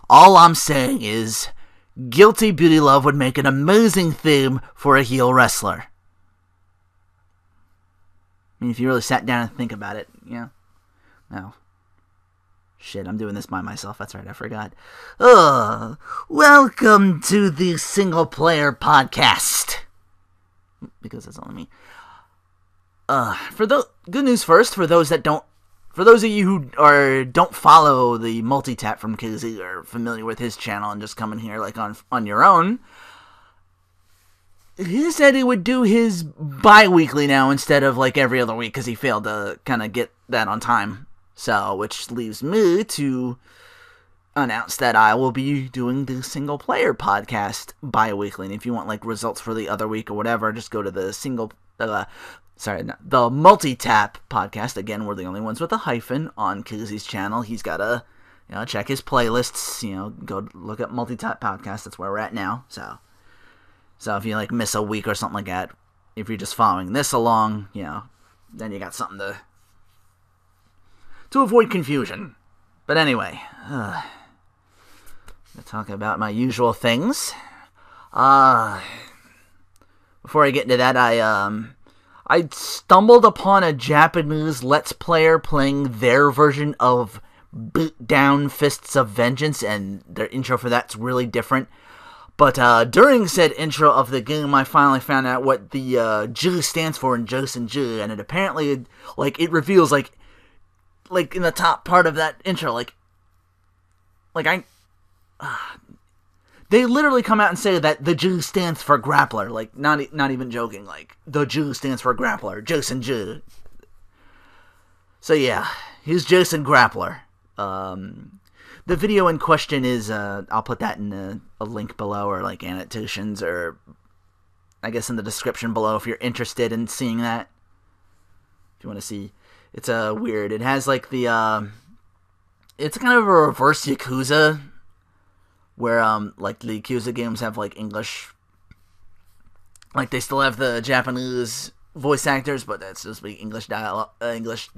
All I'm saying is, Guilty Beauty Love would make an amazing theme for a heel wrestler. I mean, if you really sat down and think about it, yeah. No. Shit, I'm doing this by myself. That's right, I forgot. Welcome to the Single Player Podcast. Because that's only me. Good news first, for those of you who don't follow the multi-tap from Kizzy or familiar with his channel and just coming here like on your own, he said he would do his bi-weekly now instead of like every other week because he failed to kind of get that on time. So, which leaves me to announce that I will be doing the Single Player Podcast bi-weekly. And if you want like results for the other week or whatever, just go to the the multi-tap podcast. Again, we're the only ones with a hyphen on Kizzy's channel. He's got to, check his playlists. Go look at multi-tap podcast. That's where we're at now. So if you like miss a week or something like that, if you're just following this along, then you got something to avoid confusion. But anyway, I'm gonna talk about my usual things. Before I get into that, I stumbled upon a Japanese Let's Player playing their version of Beat Down Fists of Vengeance, and their intro for that's really different. But during said intro of the game, I finally found out what the J stands for in Joseon J, and it apparently, it reveals, in the top part of that intro, they literally come out and say that the J stands for grappler, not even joking, the J stands for grappler, Joseon J. So yeah, he's Joseon Grappler. The video in question is, I'll put that in a link below, or annotations, or I guess in the description below if you're interested in seeing that. If you want to see, it's weird. It has it's kind of a reverse Yakuza, where the Yakuza games have English, they still have the Japanese voice actors, but that's just English dialogue, English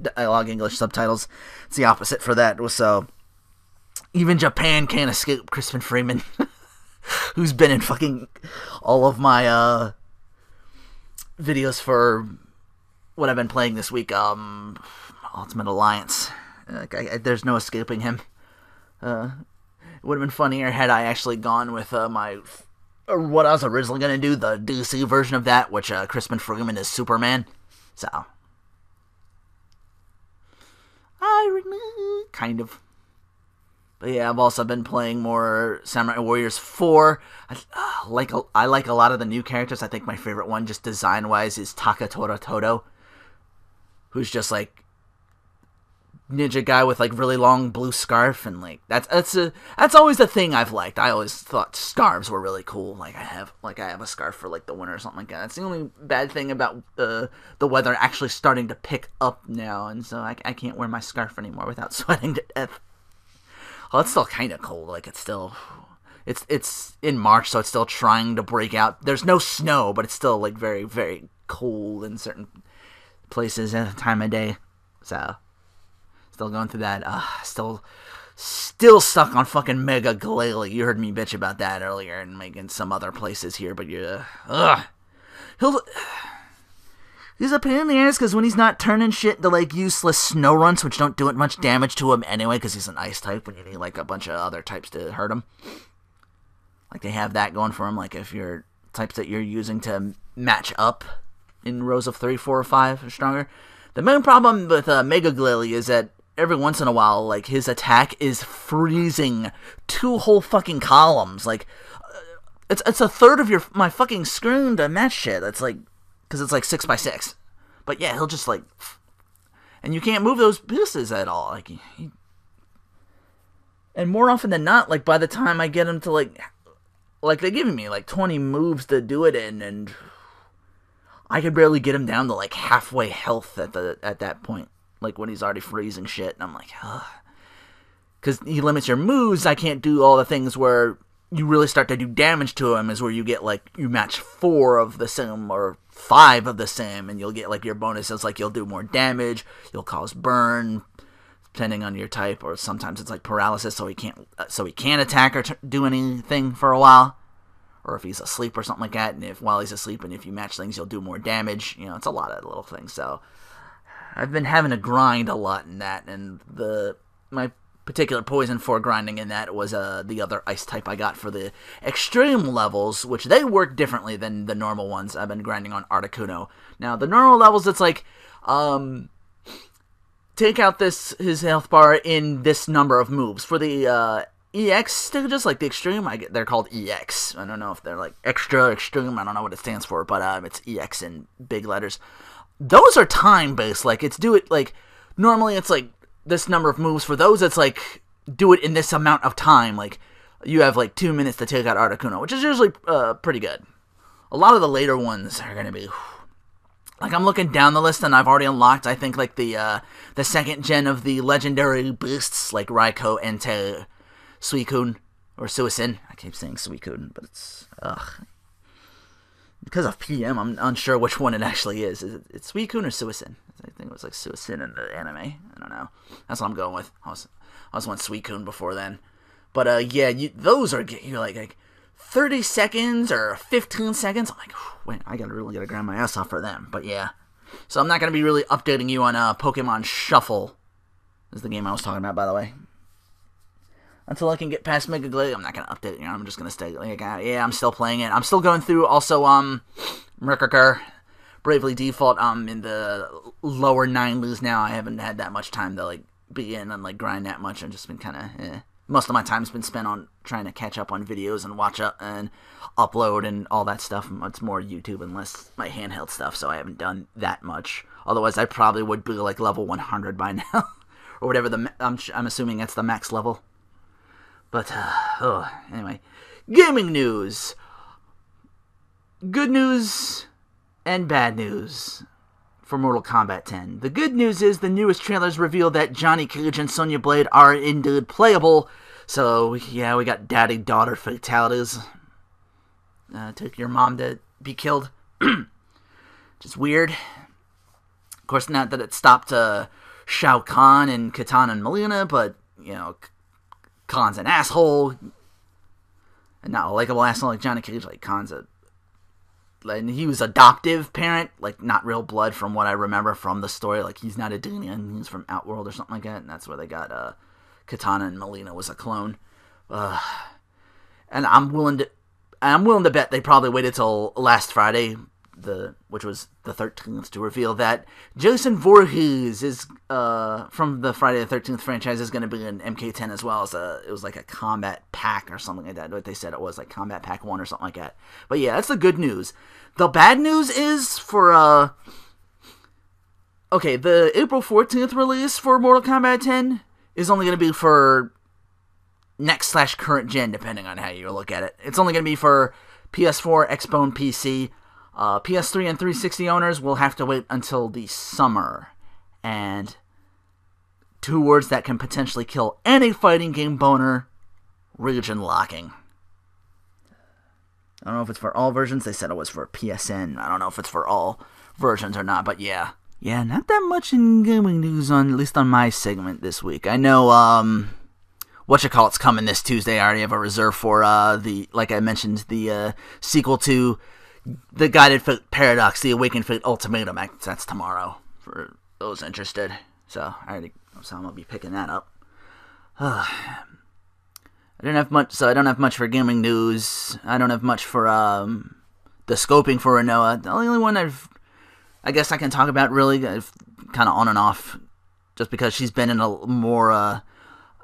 subtitles. It's the opposite for that. So even Japan can't escape Crispin Freeman, who's been in fucking all of my videos for what I've been playing this week. Ultimate Alliance. There's no escaping him. It would have been funnier had I actually gone with what I was originally going to do, the DC version of that, which Crispin Freeman is Superman. So, kind of. But yeah, I've also been playing more Samurai Warriors 4. I like a lot of the new characters. I think my favorite one, just design-wise, is Takatora Todo, who's just ninja guy with really long blue scarf, and that's always the thing I've liked. I always thought scarves were really cool. I have a scarf for the winter or something like that. That's the only bad thing about the weather actually starting to pick up now, and so I can't wear my scarf anymore without sweating to death. Well, it's still kind of cold. It's in March, so it's still trying to break out. There's no snow, but it's still very, very cold in certain places at the time of day. So still going through that. Still stuck on fucking Mega Glalie. You heard me bitch about that earlier, and making some other places here, but he's a pain in the ass, because when he's not turning shit into useless snow runts, which don't do it much damage to him anyway, because he's an ice type, when you need a bunch of other types to hurt him. They have that going for him, if you're types that you're using to match up in rows of 3, 4, or 5 or stronger. The main problem with Mega Glalie is that every once in a while, his attack is freezing 2 whole fucking columns. It's a third of my fucking screen to match shit. It's because it's 6x6. But yeah, he'll just and you can't move those pieces at all. And more often than not, by the time I get him to they're giving me 20 moves to do it in, and I could barely get him down to halfway health at that point. When he's already freezing shit, and I'm ugh. Because he limits your moves, I can't do all the things where you really start to do damage to him, is where you get you match 4 of the sim or 5 of the sim, and you'll get your bonuses, you'll do more damage, you'll cause burn, depending on your type, or sometimes it's like paralysis, so he can't attack or do anything for a while, or if he's asleep or something like that. And while he's asleep, and if you match things, you'll do more damage. It's a lot of little things. So I've been having to grind a lot in that, and my particular poison for grinding in that was the other ice type I got for the extreme levels, which they work differently than the normal ones. I've been grinding on Articuno. Now, the normal levels, it's like, take out his health bar in this number of moves. For the EX stages, like the extreme, they're called EX. I don't know if they're like extreme, I don't know what it stands for, but it's EX in big letters. Those are time-based, like, normally it's like, this number of moves. For those, it's like, do it in this amount of time. Like, you have like 2 minutes to take out Articuno, which is usually pretty good. A lot of the later ones are going to be, like, I'm looking down the list, and I've already unlocked, I think, like, the second gen of the legendary beasts, like Raikou, Entei, Suicune, or Suicune. I keep saying Suicune, but it's, because of PM, I'm unsure which one it actually is. Is it Suicune or Suicune? I think it was like Suicune in the anime. I don't know. That's what I'm going with. I was want Suicune before then. But yeah, those are you're like 30 seconds or 15 seconds. I'm like, wait, I really gotta grab my ass off for them. But yeah, so I'm not gonna be really updating you on Pokemon Shuffle. This is the game I was talking about, by the way. Until I can get past Mega Glade, I'm not going to update it. I'm just going to stay like, yeah, I'm still playing it. I'm still going through also, Murkraker, Bravely Default. I'm in the lower 9 loos now. I haven't had that much time to, like, be in and, like, grind that much. I've just been kind of, Most of my time's been spent on trying to catch up on videos and watch up and upload and all that stuff. It's more YouTube and less my handheld stuff, so I haven't done that much. Otherwise, I probably would be, like, level 100 by now. Or whatever I'm assuming that's the max level. But, anyway. Gaming news. Good news and bad news for Mortal Kombat 10. The good news is the newest trailers reveal that Johnny Cage and Sonya Blade are indeed playable. So, yeah, we got daddy-daughter fatalities. Took your mom to be killed. Just weird. Of course, not that it stopped Shao Kahn and Kitana and Melina, but, Khan's an asshole, and not a likable asshole like Johnny Cage. Like, and he was adoptive parent, like, not real blood from what I remember from the story. Like, he's not a Dunian, he's from Outworld or something like that, and that's where they got Kitana, and Melina was a clone. And I'm willing to bet they probably waited till last Friday, which was the 13th, to reveal that Jason Voorhees is from the Friday the 13th franchise is going to be in MK10 as well. As it was like a combat pack or something like that. What they said it was, like combat pack 1 or something like that. But yeah, that's the good news. The bad news is for the April 14th release for Mortal Kombat 10 is only going to be for next/current gen, depending on how you look at it. It's only going to be for PS4, Xbox, and PC. PS3 and 360 owners will have to wait until the summer. And 2 words that can potentially kill any fighting game boner: region locking. I don't know if it's for all versions. They said it was for PSN. I don't know if it's for all versions or not, but yeah. Yeah, not that much in gaming news, at least on my segment this week. I know, whatchamacallit's coming this Tuesday. I already have a reserve for, like I mentioned, the sequel to The Guided Fate Paradox, The Awakened Fate Ultimatum. That's tomorrow for those interested. So I'm gonna be picking that up. I don't have much for gaming news. I don't have much for the scoping for Renoa. The only one I guess I can talk about really, kind of on and off, just because she's been in a more.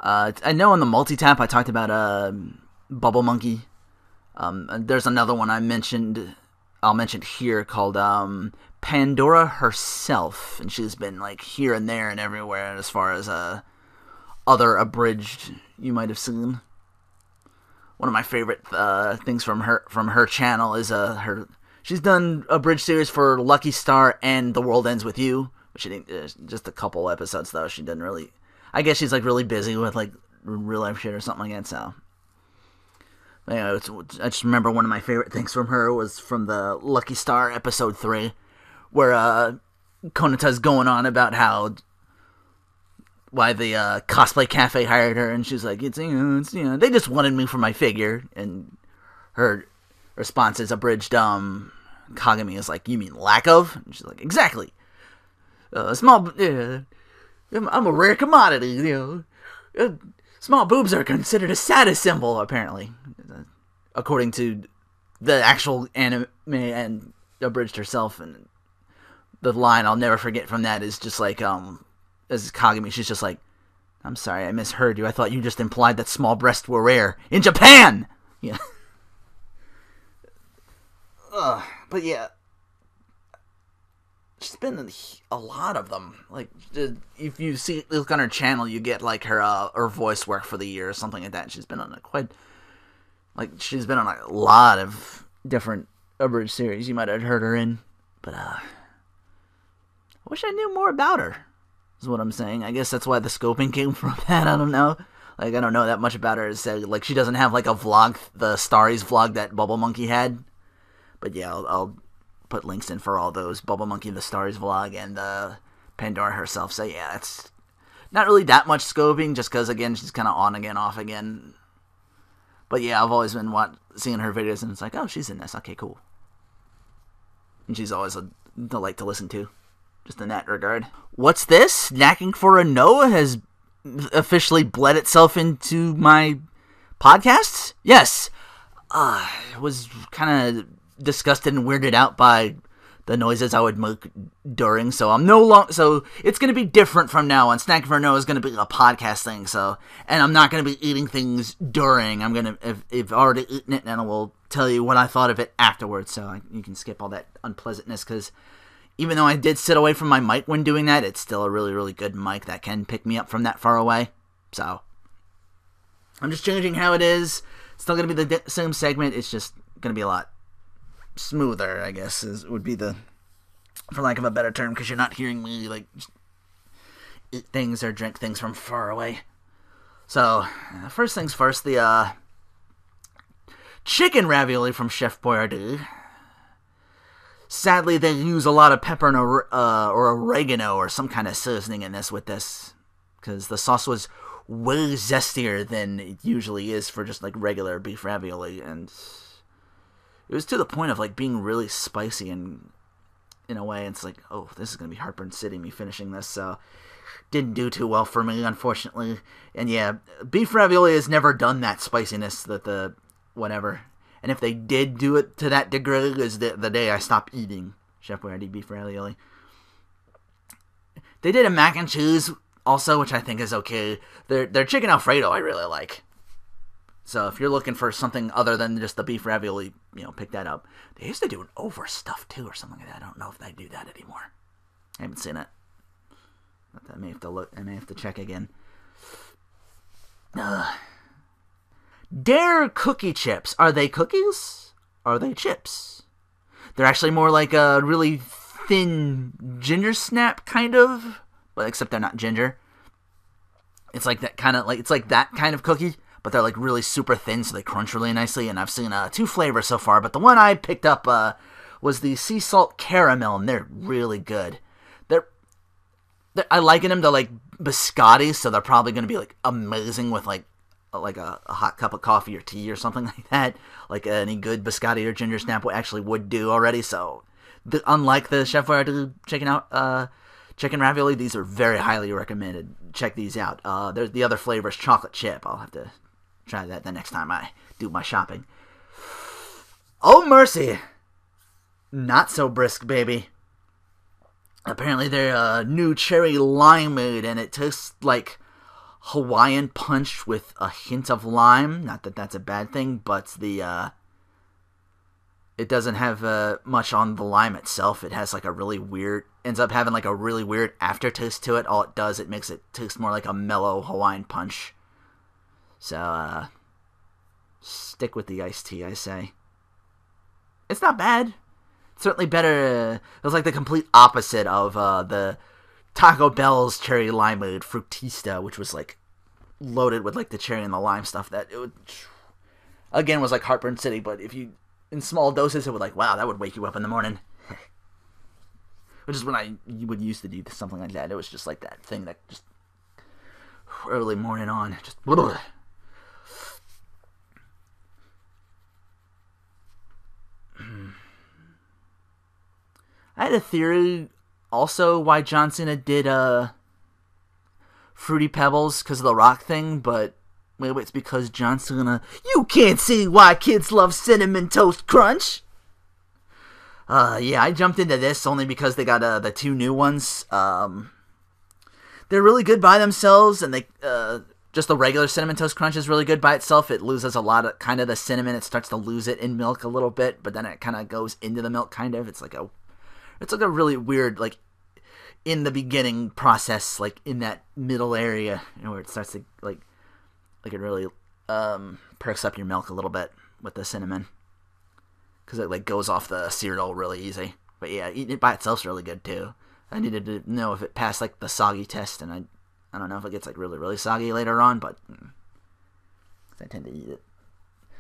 I know in the multi-tap I talked about Bubble Monkey. There's another one I'll mention here called Pandora herself, and she's been like here and there and everywhere as far as other abridged you might have seen. One of my favorite things from her channel is she's done a bridge series for Lucky Star and The World Ends With You, which I think is just a couple episodes though. She didn't really. I guess she's like really busy with like real life shit or something like that. So. Anyway, I just remember one of my favorite things from her was from the Lucky Star episode 3, where Konata's going on about how why the cosplay cafe hired her, and she's like, it's they just wanted me for my figure, and her response is abridged, Kagami is like, you mean lack of? And she's like, exactly. I'm a rare commodity, small boobs are considered a status symbol, apparently, according to the actual anime and abridged herself. And the line I'll never forget from that is just like, as Kagami, she's just like, I'm sorry, I misheard you. I thought you just implied that small breasts were rare in Japan. Yeah. But yeah, she's been in a lot of them. Like, if you look on her channel, you get like her voice work for the year or something like that. She's been on she's been on a lot of different abridged series you might have heard her in. But I wish I knew more about her, is what I'm saying. I guess that's why the scoping came from that. I don't know. Like, I don't know that much about her. Like, she doesn't have like a vlog, the Starries vlog that Bubble Monkey had. But yeah, I'll put links in for all those. Bubble Monkey, the Starries vlog, and Pandora herself. So yeah, it's not really that much scoping, just because, again, she's kind of on again, off again. But yeah, I've always been seeing her videos, and it's like, oh, she's in this. Okay, cool. And she's always a delight to listen to, just in that regard. What's this? Snacking for a No has officially bled itself into my podcasts? Yes. I was kind of disgusted and weirded out by the noises I would make during, so I'm no longer, so it's going to be different from now on. Snacking for a No is going to be a podcast thing, so, and I'm not going to be eating things during. I'm going to, if I've already eaten it, and I will tell you what I thought of it afterwards, so you can skip all that unpleasantness, because even though I did sit away from my mic when doing that, it's still a really, really good mic that can pick me up from that far away, so I'm just changing how it is. It's still going to be the same segment, it's just going to be a lot smoother, I guess, would be the, for lack of a better term, because you're not hearing me, like, eat things or drink things from far away. So, first things first, the, chicken ravioli from Chef Boyardee. Sadly, they use a lot of pepper and or oregano or some kind of seasoning in this with this, because the sauce was way zestier than it usually is for just, like, regular beef ravioli, and it was to the point of, like, being really spicy, and in a way, it's like, oh, this is going to be Heartburn City, me finishing this, so didn't do too well for me, unfortunately. And yeah, beef ravioli has never done that spiciness that the whatever. And if they did do it to that degree, is the day I stopped eating Chef Boyardee beef ravioli. They did a mac and cheese also, which I think is okay. Their chicken Alfredo I really like. So if you're looking for something other than just the beef ravioli, pick that up. They used to do an overstuffed too or something like that. I don't know if they do that anymore. I haven't seen it. I may have to look. I may have to check again. Dare cookie chips. Are they cookies? Are they chips? They're actually more like a really thin ginger snap kind of, but except they're not ginger. It's like that kind of that kind of cookie. But they're like really super thin, so they crunch really nicely. And I've seen 2 flavors so far, but the one I picked up was the sea salt caramel, and they're really good. I liken them to like biscotti, so they're probably going to be like amazing with like a hot cup of coffee or tea or something like that. Like any good biscotti or ginger snap would do already. So unlike the Chef Boyardee chicken ravioli, these are very highly recommended. Check these out. There's the other flavor is chocolate chip. I'll have to try that the next time I do my shopping. Oh, mercy. Not so brisk, baby. Apparently they're new cherry limeade, and it tastes like Hawaiian punch with a hint of lime. Not that that's a bad thing, but it doesn't have much on the lime itself. It has like a really weird, ends up having like a really weird aftertaste to it. All it does, it makes it taste more like a mellow Hawaiian punch. So, stick with the iced tea, I say. It's not bad. It's certainly better. It was like the complete opposite of the Taco Bell's cherry limeade Fruitista, which was like loaded with like the cherry and the lime stuff. That it would, again, was like Heartburn City, but if you in small doses, it would like, wow, that would wake you up in the morning. Which is when I would used to do something like that. It was just like that thing that just early morning on. Just bleh. I had a theory also why John Cena did Fruity Pebbles because of the Rock thing, but maybe it's because John Cena. You can't see why kids love Cinnamon Toast Crunch. Yeah, I jumped into this only because they got the two new ones. They're really good by themselves, and they just the regular Cinnamon Toast Crunch is really good by itself. It loses a lot of kind of the cinnamon. It starts to lose it in milk a little bit, but then it kind of goes into the milk. Kind of, it's like a really weird in the beginning process, in that middle area, where it starts to it really perks up your milk a little bit with the cinnamon. Because it goes off the cereal really easy. But yeah, eating it by itself is really good too. I needed to know if it passed the soggy test, and I don't know if it gets really, really soggy later on, but I tend to eat it.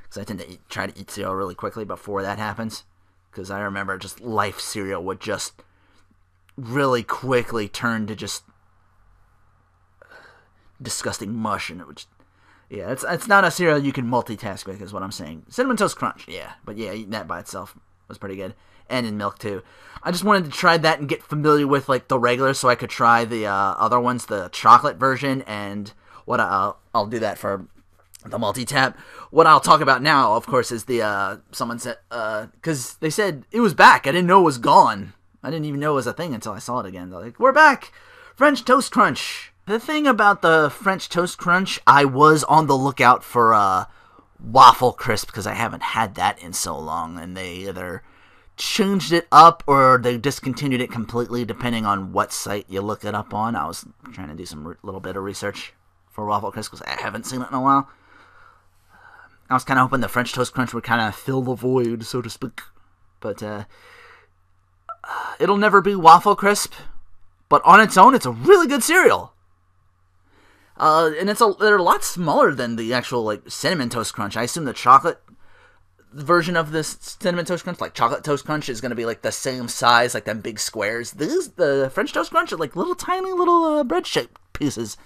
Because I tend to try to eat cereal really quickly before that happens. Because I remember just Life cereal would just really quickly turn to just disgusting mush, and it would just, yeah, it's not a cereal you can multitask with, is what I'm saying. Cinnamon Toast Crunch, yeah. But yeah, eating that by itself was pretty good. And in milk, too. I just wanted to try that and get familiar with, the regular, so I could try the other ones, the chocolate version, and what I'll do that for the multi-tap. What I'll talk about now, of course, is the, someone said, because they said it was back. I didn't know it was gone. I didn't even know it was a thing until I saw it again. They're like, we're back! French Toast Crunch! The thing about the French Toast Crunch, I was on the lookout for Waffle Crisp, because I haven't had that in so long, and they either changed it up or they discontinued it completely, depending on what site you look it up on. I was trying to do some little bit of research for Waffle Crisp, because I haven't seen it in a while. I was kind of hoping the French Toast Crunch would kind of fill the void, so to speak. But it'll never be Waffle Crisp, but on its own, it's a really good cereal. And they're a lot smaller than the actual Cinnamon Toast Crunch. I assume the chocolate version of this Cinnamon Toast Crunch, Chocolate Toast Crunch, is going to be the same size, them big squares. The French Toast Crunch are little tiny bread-shaped pieces.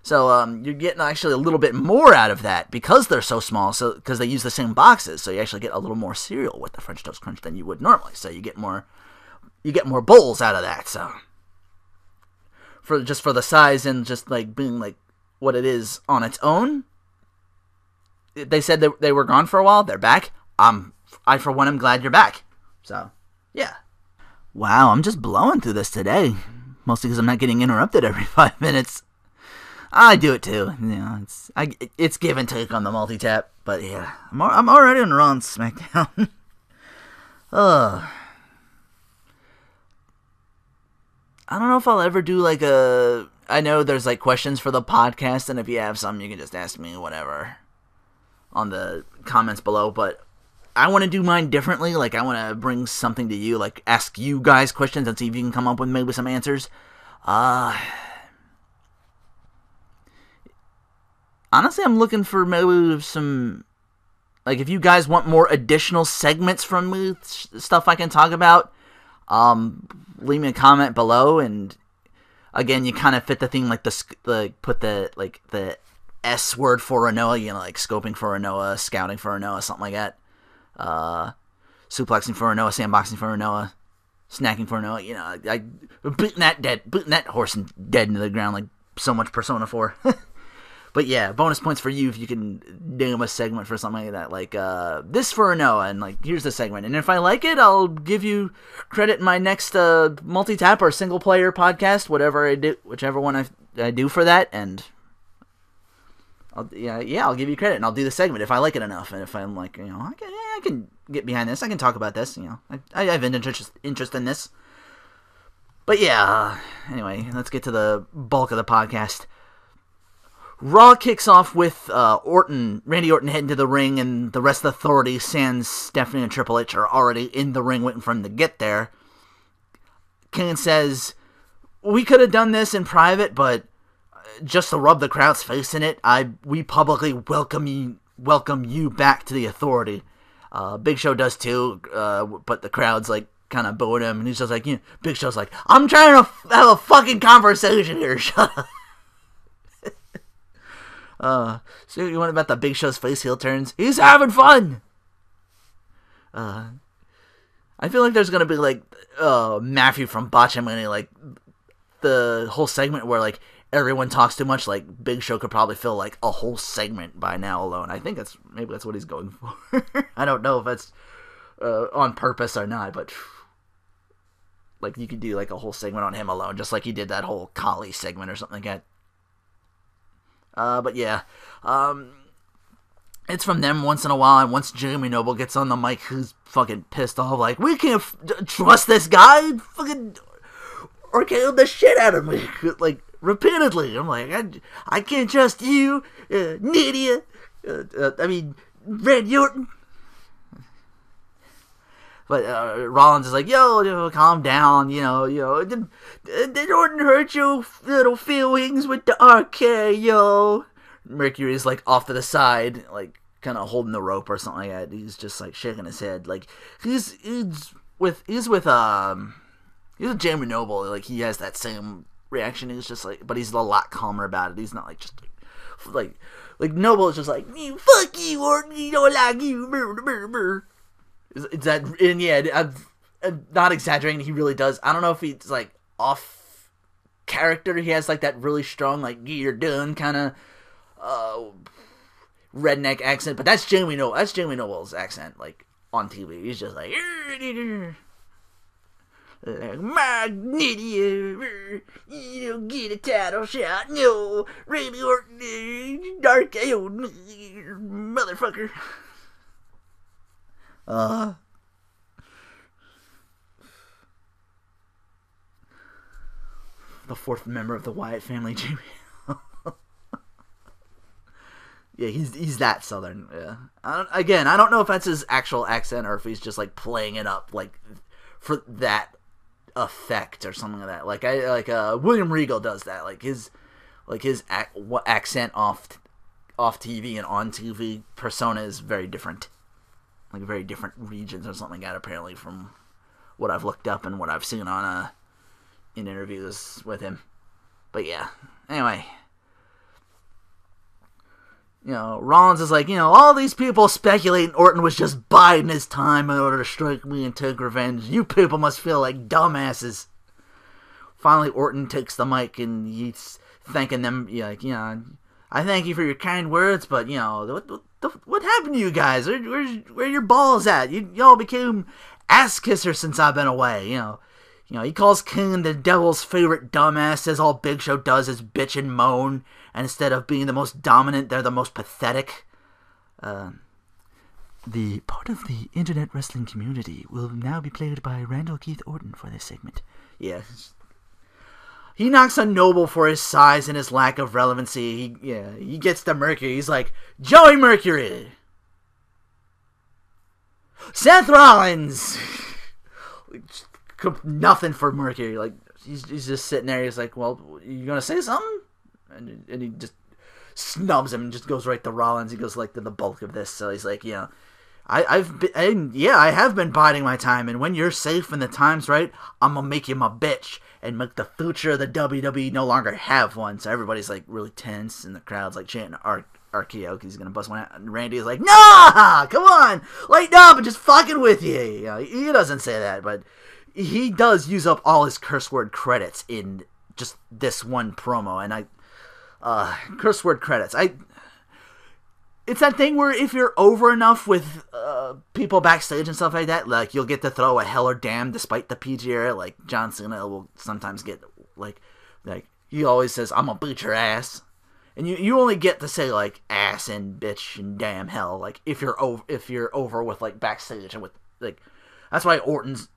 So you're getting actually a little bit more out of that because they're so small. So because they use the same boxes, so you actually get a little more cereal with the French Toast Crunch than you would normally. So you get more bowls out of that. So for the size and just being what it is on its own, they said that they were gone for a while. They're back. I for one am glad you're back. So yeah. Wow, I'm just blowing through this today, mostly because I'm not getting interrupted every 5 minutes. I do it too. It's give and take on the multi-tap, but yeah, I'm already on Raw and SmackDown. I don't know if I'll ever do I know there's questions for the podcast, and if you have some, you can just ask me whatever on the comments below, but I want to do mine differently. I want to bring something to you, ask you guys questions and see if you can come up with maybe some answers. Honestly, I'm looking for maybe some, if you guys want more additional segments from me, stuff I can talk about, leave me a comment below, and again, you kind of fit the thing, put the S word for Renoa, scoping for Renoa, scouting for Renoa, something like that, suplexing for Renoa, sandboxing for Renoa, snacking for Renoa, beating that horse dead into the ground, so much Persona 4. But yeah, bonus points for you if you can name a segment for something like that, this for Renoa, and here's the segment. And if I like it, I'll give you credit in my next multi-tap or single-player podcast, whatever I do, whichever one I do for that, and I'll give you credit, and I'll do the segment if I like it enough, and if I'm I can get behind this, I can talk about this, I have an interest in this. But yeah, anyway, let's get to the bulk of the podcast. Raw kicks off with Randy Orton heading to the ring, and the rest of the Authority, sans Stephanie and Triple H, are already in the ring waiting for him to get there. Kane says, we could have done this in private, but just to rub the crowd's face in it, we publicly welcome you back to the Authority. Big Show does too, but the crowd's kind of booing him, and he's just Big Show's I'm trying to have a fucking conversation here, shut up. So you want about the Big Show's face heel turns? He's having fun! I feel like there's gonna be, like, Matthew from Botchamania, like, the whole segment where, like, everyone talks too much. Like, Big Show could probably fill, like, a whole segment by now alone. I think maybe that's what he's going for. I don't know if that's on purpose or not, but, like, you could do, like, a whole segment on him alone, just like he did that whole Kali segment or something like that. But yeah, it's from them once in a while, and once Jamie Noble gets on the mic, who's fucking pissed off, like, we can't trust this guy, fucking RKO'd the shit out of me, like, repeatedly. I'm like, I can't trust you, Nydia, Randy Orton. But Rollins is like, yo, calm down, did Orton hurt your little feelings with the RKO? Mercury's like off to the side, like kind of holding the rope or something like that. He's just like shaking his head, like he's with Jamie Noble. Like he has that same reaction. He's just like, but he's a lot calmer about it. He's not like just like Noble is just like, fuck you, Orton. You don't like you. Is that, and yeah, I'm not exaggerating. He really does. I don't know if he's like off character. He has like that really strong, like you're done kind of redneck accent, but that's Jamie Noble. That's Jamie Noble's accent, like on TV. He's just like, Magnetia, you don't get a title shot. No, Randy Orton, Dark motherfucker. The fourth member of the Wyatt family, Jamie. Yeah, he's that southern. Yeah, I don't know if that's his actual accent or if he's just like playing it up like for that effect or something like that. Like William Regal does that. Like his accent off TV and on TV persona is very different. Like very different regions or something like that, apparently, from what I've looked up and what I've seen on in interviews with him. But yeah, anyway. Rollins is like, all these people speculating Orton was just biding his time in order to strike me and take revenge. You people must feel like dumbasses. Finally, Orton takes the mic and he's thanking them. I thank you for your kind words, but, what happened to you guys? Where your balls at? Y'all became ass kissers since I've been away, he calls King the devil's favorite dumbass, says all Big Show does is bitch and moan, and instead of being the most dominant, they're the most pathetic. The part of the internet wrestling community will now be played by Randall Keith Orton for this segment. Yeah. He knocks on Noble for his size and his lack of relevancy. He gets to Mercury. He's like, Joey Mercury! Seth Rollins! Nothing for Mercury. Like, he's just sitting there. He's like, well, you gonna say something? And he just snubs him and just goes right to Rollins. He goes like to the bulk of this. So he's like, I have been biding my time, and when you're safe and the time's right, I'm gonna make you my bitch and make the future of the WWE no longer have one. So everybody's like really tense, and the crowd's like chanting RKO because he's gonna bust one out. And Randy is like, nah, come on, lighten up and just fucking with you. He doesn't say that, but he does use up all his curse word credits in just this one promo, and curse word credits. It's that thing where if you're over enough with people backstage and stuff like that, like you'll get to throw a hell or damn despite the PG era. Like John Cena will sometimes get like he always says, "I'm gonna beat your ass," and you only get to say like ass and bitch and damn hell like if you're over with like backstage and with like that's why Orton's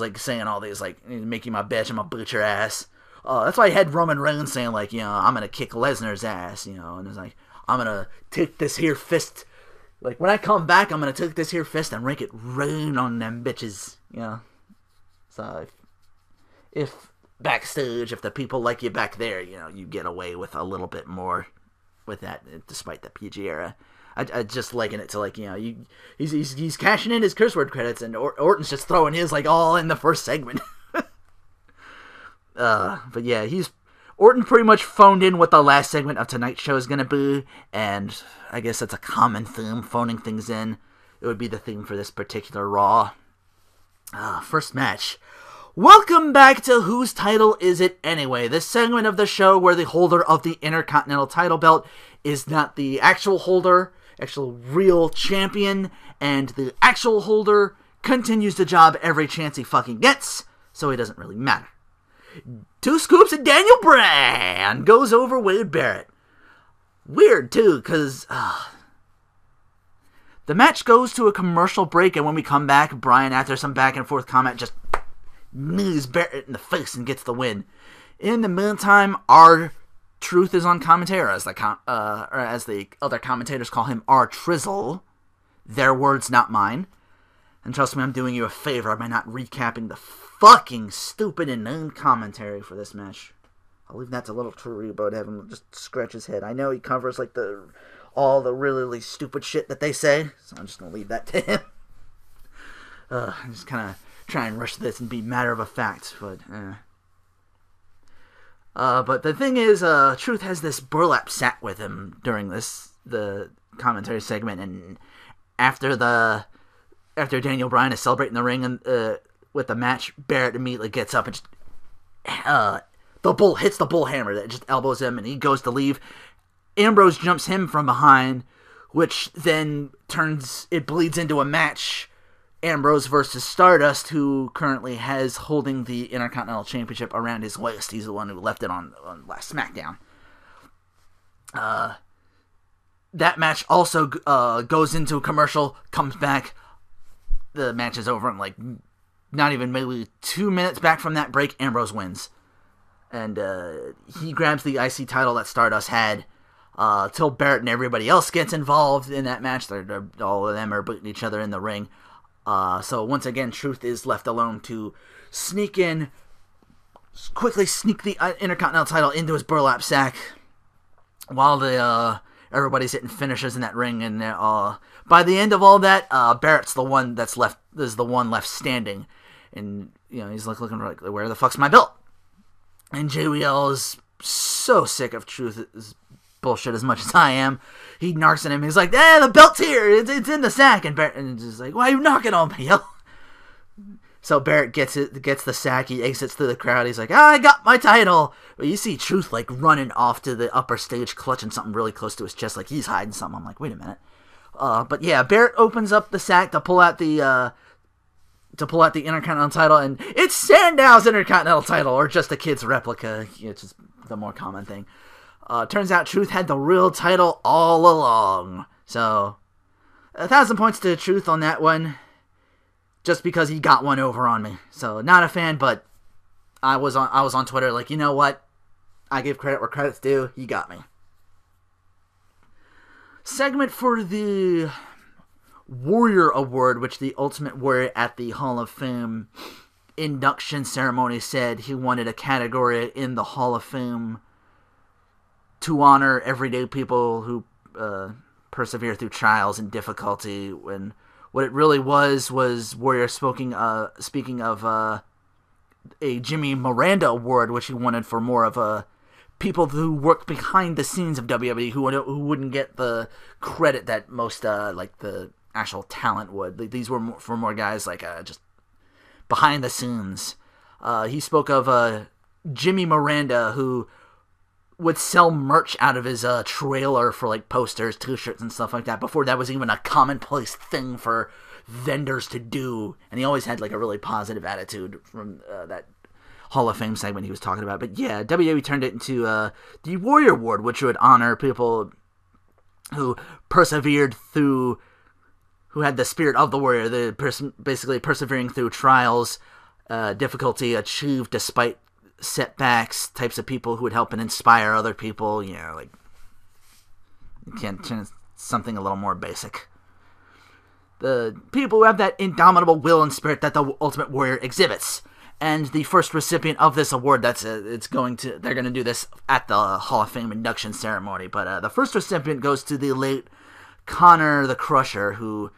like saying all these like make you my bitch, I'm gonna beat your ass. That's why I had Roman Reigns saying like I'm gonna kick Lesnar's ass, and it's like I'm gonna take this here fist, like when I come back I'm gonna take this here fist and make it rain on them bitches, So if backstage, if the people like you back there, you get away with a little bit more with that, despite the PG era. I just liken it to like he's cashing in his curse word credits and Orton's just throwing his like all in the first segment. But yeah, Orton pretty much phoned in what the last segment of tonight's show is going to be, and I guess that's a common theme, phoning things in. It would be the theme for this particular Raw. First match. Welcome back to Whose Title Is It Anyway? This segment of the show where the holder of the Intercontinental title belt is not the actual holder, actual real champion, and the actual holder continues the job every chance he fucking gets, so it doesn't really matter. 2 scoops and Daniel Bryan goes over Wade Barrett. Weird, too, because the match goes to a commercial break, and when we come back, Bryan, after some back and forth comment, just knees Barrett in the face and gets the win. In the meantime, R-Truth is on commentary, or as the other commentators call him, R-Trizzle. Their words, not mine. And trust me, I'm doing you a favor by not recapping the fucking stupid and inane commentary for this match. I'll leave that to little Taribo to have him just scratch his head. I know he covers like all the really stupid shit that they say, so I'm just gonna leave that to him. I'm just kind of try and rush this and be matter of a fact, but the thing is, Truth has this burlap sack with him during the commentary segment, and after Daniel Bryan is celebrating the ring and with the match, Barrett immediately gets up and just hits the bull hammer that just elbows him, and he goes to leave. Ambrose jumps him from behind, which then bleeds into a match. Ambrose versus Stardust, who currently has holding the Intercontinental Championship around his waist. He's the one who left it on last SmackDown. That match also goes into a commercial, comes back. The match is over in like not even maybe 2 minutes back from that break. Ambrose wins. And he grabs the IC title that Stardust had. Till Barrett and everybody else gets involved in that match. All of them are beating each other in the ring. So once again, Truth is left alone to quickly sneak the Intercontinental title into his burlap sack, while everybody's hitting finishes in that ring. And by the end of all that, Barrett's the one that's left. Is the one left standing, and he's like looking like, where the fuck's my belt? And JBL is so sick of Truth's bullshit as much as I am. He knocks at him. He's like, the belt's here. It's in the sack. And Barrett is just like, why are you knocking on me, yo? So Barrett gets the sack. He exits through the crowd. He's like, I got my title. But you see Truth like running off to the upper stage, clutching something really close to his chest, like he's hiding something. I'm like, wait a minute. But yeah, Barrett opens up the sack to pull out the Intercontinental title, and it's Sandow's Intercontinental title, or just a kid's replica. It's just the more common thing. Turns out Truth had the real title all along. So, 1,000 points to Truth on that one, just because he got one over on me. So, not a fan, but I was on Twitter like, you know what? I give credit where credit's due. He got me. Segment for the Warrior Award, which the Ultimate Warrior at the Hall of Fame induction ceremony said he wanted a category in the Hall of Fame to honor everyday people who persevere through trials and difficulty. When what it really was Warrior speaking of a Jimmy Miranda Award, which he wanted for more of people who worked behind the scenes of WWE who wouldn't get the credit that most like the actual talent would. These were for more guys like just behind the scenes. He spoke of Jimmy Miranda, who would sell merch out of his trailer for like posters, t-shirts, and stuff like that before that was even a commonplace thing for vendors to do. And he always had like a really positive attitude from that Hall of Fame segment he was talking about. But yeah, WWE turned it into the Warrior Award, which would honor people who persevered through, who had the spirit of the warrior, basically persevering through trials, difficulty achieved despite setbacks, types of people who would help and inspire other people, like, you can't turn something a little more basic. The people who have that indomitable will and spirit that the Ultimate Warrior exhibits. And the first recipient of this award, they're going to do this at the Hall of Fame induction ceremony, but the first recipient goes to the late Connor the Crusher, who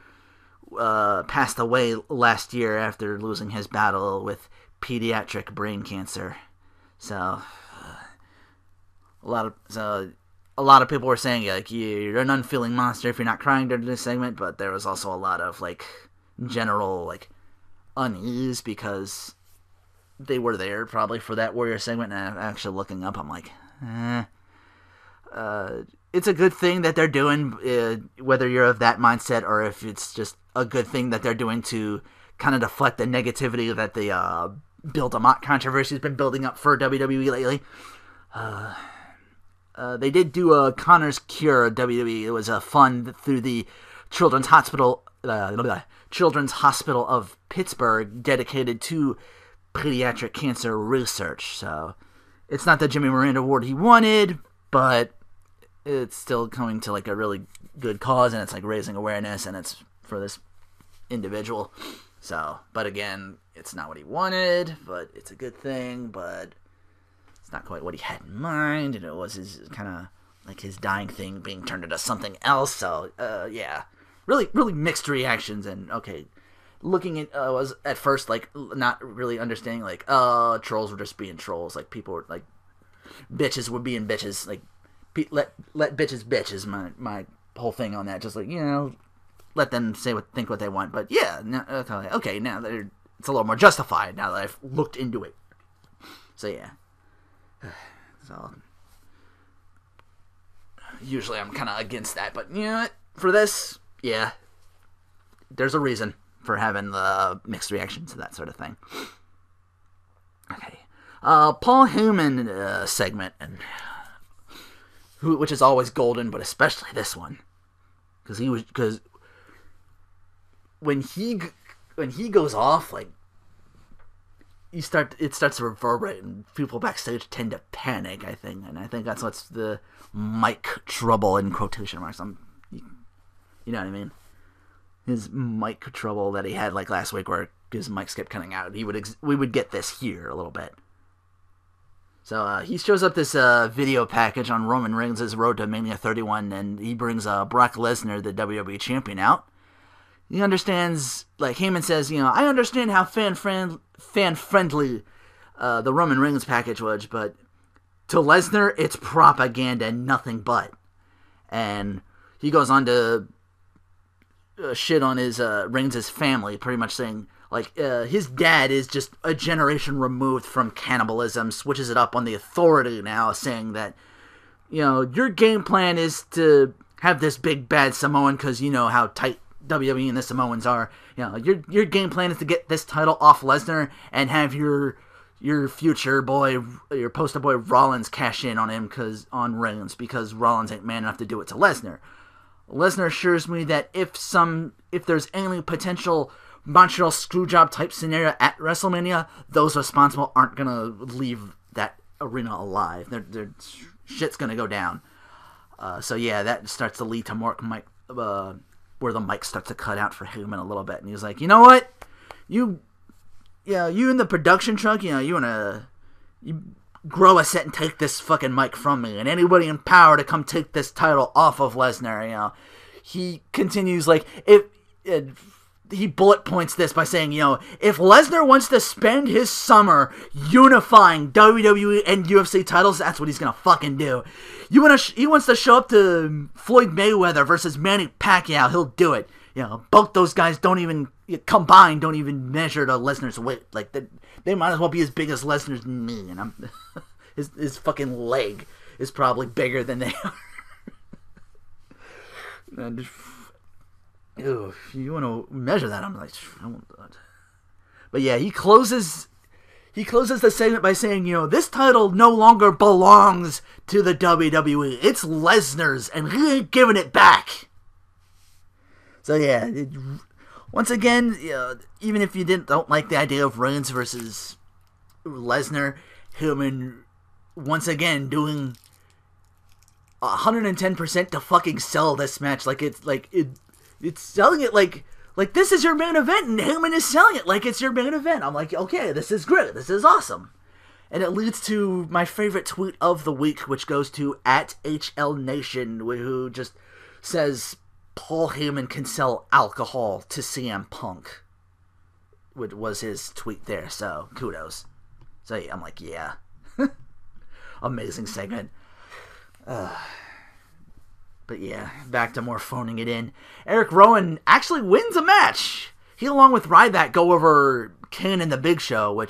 passed away last year after losing his battle with pediatric brain cancer. So, a lot of people were saying like you're an unfeeling monster if you're not crying during this segment, but there was also a lot of like general like unease because they were there probably for that Warrior segment, and actually looking up, I'm like, it's a good thing that they're doing, whether you're of that mindset or if it's just a good thing that they're doing to kind of deflect the negativity that the Build-A-Mott controversy has been building up for WWE lately. They did do a Connor's Cure at WWE. It was a fund through the Children's Hospital of Pittsburgh dedicated to pediatric cancer research. So it's not the Jimmy Miranda Award he wanted, but it's still coming to like a really good cause, and it's like raising awareness, and it's for this individual. So, but again, it's not what he wanted, but it's a good thing, but it's not quite what he had in mind, and it was his kind of like his dying thing being turned into something else. So, yeah, really, really mixed reactions. And okay, looking at was at first like not really understanding like trolls were just being trolls, like people were like bitches were being bitches, like let bitches bitch is my whole thing on that. Just like, you know, let them think what they want. But yeah, okay, now it's a little more justified now that I've looked into it. So yeah, so usually I'm kind of against that, but you know what? For this, yeah, there's a reason for having the mixed reaction to that sort of thing. Okay, Paul Heyman segment, and which is always golden, but especially this one, because when he goes off, like it starts to reverberate, and people backstage tend to panic, I think, and I think that's what's the mic trouble in quotation marks. You know what I mean? His mic trouble that he had like last week, where his mics kept cutting out. We would get this here a little bit. So he shows up this video package on Roman Reigns' road to Mania 31, and he brings Brock Lesnar, the WWE champion, out. He understands, like Heyman says, you know, I understand how fan-friendly the Roman Reigns package was, but to Lesnar, it's propaganda and nothing but. And he goes on to shit on his Reigns' family, pretty much saying, like, his dad is just a generation removed from cannibalism, switches it up on the Authority now, saying that, you know, your game plan is to have this big bad Samoan, because you know how tight WWE and the Samoans are. You know, your game plan is to get this title off Lesnar and have your future boy, your poster boy Rollins cash in on him on Reigns, because Rollins ain't man enough to do it to Lesnar. Lesnar assures me that if there's any potential Montreal Screwjob type scenario at WrestleMania, those responsible aren't gonna leave that arena alive. Their shit's gonna go down. So yeah, that starts to lead to more where the mic starts to cut out for Heyman a little bit, and he's like, you know what, you in the production truck, you know, you grow a set and take this fucking mic from me, and anybody in power to come take this title off of Lesnar. You know, he continues like he bullet points this by saying, you know, if Lesnar wants to spend his summer unifying WWE and UFC titles, that's what he's gonna fucking do. He wants to show up to Floyd Mayweather versus Manny Pacquiao, he'll do it. You know, both those guys don't even measure to Lesnar's weight. Like, they might as well be as big as Lesnar's knee, and his fucking leg is probably bigger than they are. And if you want to measure that, I'm like, I won't do that. But yeah, he closes the segment by saying, you know, this title no longer belongs to the WWE. It's Lesnar's, and he ain't giving it back. So yeah, once again, even if you don't like the idea of Reigns versus Lesnar, Heyman once again doing 110% to fucking sell this match. It's selling it like this is your main event, and Heyman is selling it like it's your main event. I'm like, okay, this is great, this is awesome. And it leads to my favorite tweet of the week, which goes to @HLNation, who just says Paul Heyman can sell alcohol to CM Punk, which was his tweet there, so kudos. So yeah, I'm like, yeah. Amazing segment. But yeah, back to more phoning it in. Eric Rowan actually wins a match. He, along with Ryback, go over Kane and the Big Show,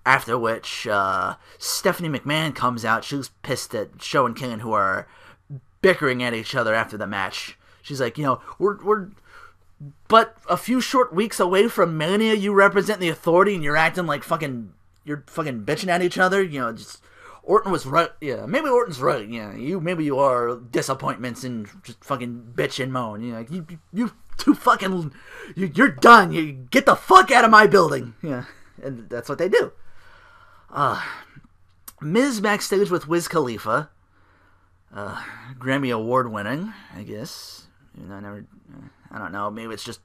after which Stephanie McMahon comes out. She was pissed at Show and Kane, who are bickering at each other after the match. She's like, we're but a few short weeks away from Mania. You represent the Authority, and you're acting like you're fucking bitching at each other. Just Orton was right. Yeah, maybe Orton's right. Yeah, maybe you are disappointments and just fucking bitch and moan. You two fucking, you're done. You get the fuck out of my building. Yeah, and that's what they do. Miz backstage with Wiz Khalifa, Grammy Award winning, I guess. I don't know. Maybe it's just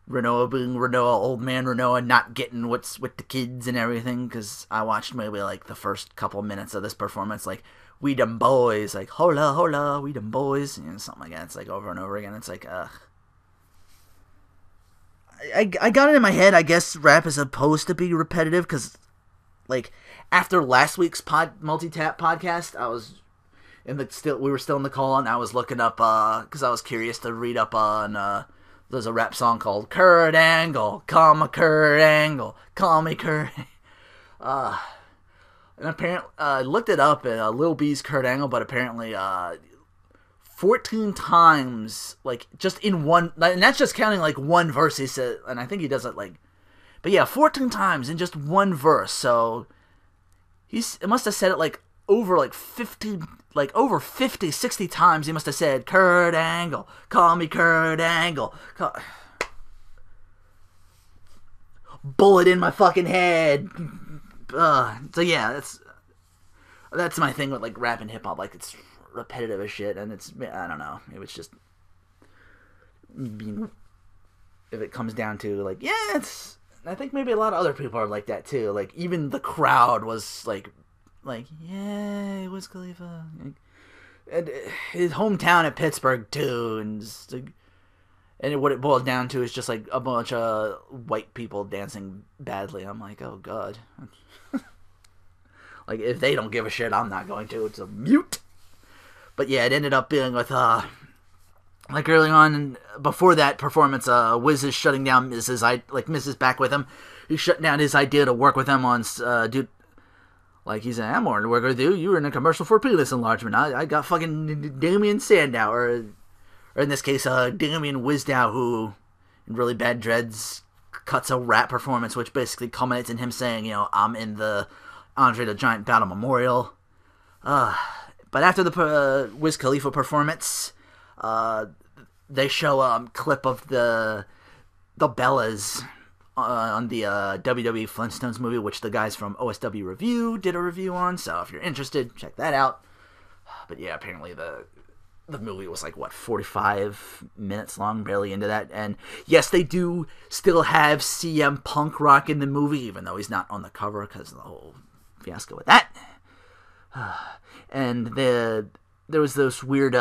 Renoa being Renoa, old man Renoa, not getting what's with the kids and everything. Because I watched maybe like the first couple minutes of this performance, like we them boys, like hola hola, we them boys, something like that. It's like over and over again. It's like I got it in my head. I guess rap is supposed to be repetitive because, like, after last week's multi-tap podcast, I was we were still in the call, and I was looking up because I was curious to read up on there's a rap song called Kurt Angle, call me Kurt Angle, call me Kurt. And apparently I looked it up at Lil B's Kurt Angle, but apparently 14 times, like, just in one, and that's just counting like one verse he said, and I think he does it like, but yeah, 14 times in just one verse. So it must have said it like over like 50, 60 times. He must have said Kurt Angle, call me Kurt Angle, bullet in my fucking head. So yeah, that's my thing with like rap and hip hop. Like, it's repetitive as shit, and I don't know, maybe it's just if it comes down to like, yeah, I think maybe a lot of other people are like that too. Like, even the crowd was like, yay, Wiz Khalifa. And his hometown at Pittsburgh too, and what it boils down to is just like a bunch of white people dancing badly. I'm like, oh god. Like, if they don't give a shit, I'm not going to. It's a mute. But yeah, it ended up being with like early on before that performance, Wiz is shutting down Miz is back with him. He's shutting down his idea to work with him on dude. Like, he's like, I'm more to work with you. You were in a commercial for penis enlargement. I got fucking Damien Sandow, or in this case, Damien Wizdow, who, in really bad dreads, cuts a rap performance, which basically culminates in him saying, I'm in the Andre the Giant Battle Memorial. But after the Wiz Khalifa performance, they show a clip of the Bellas on the WWE Flintstones movie, which the guys from OSW Review did a review on. So if you're interested, check that out. But yeah, apparently the movie was like, 45 minutes long, barely into that. And yes, they do still have CM Punk Rock in the movie, even though he's not on the cover because of the whole fiasco with that. And there was this weird,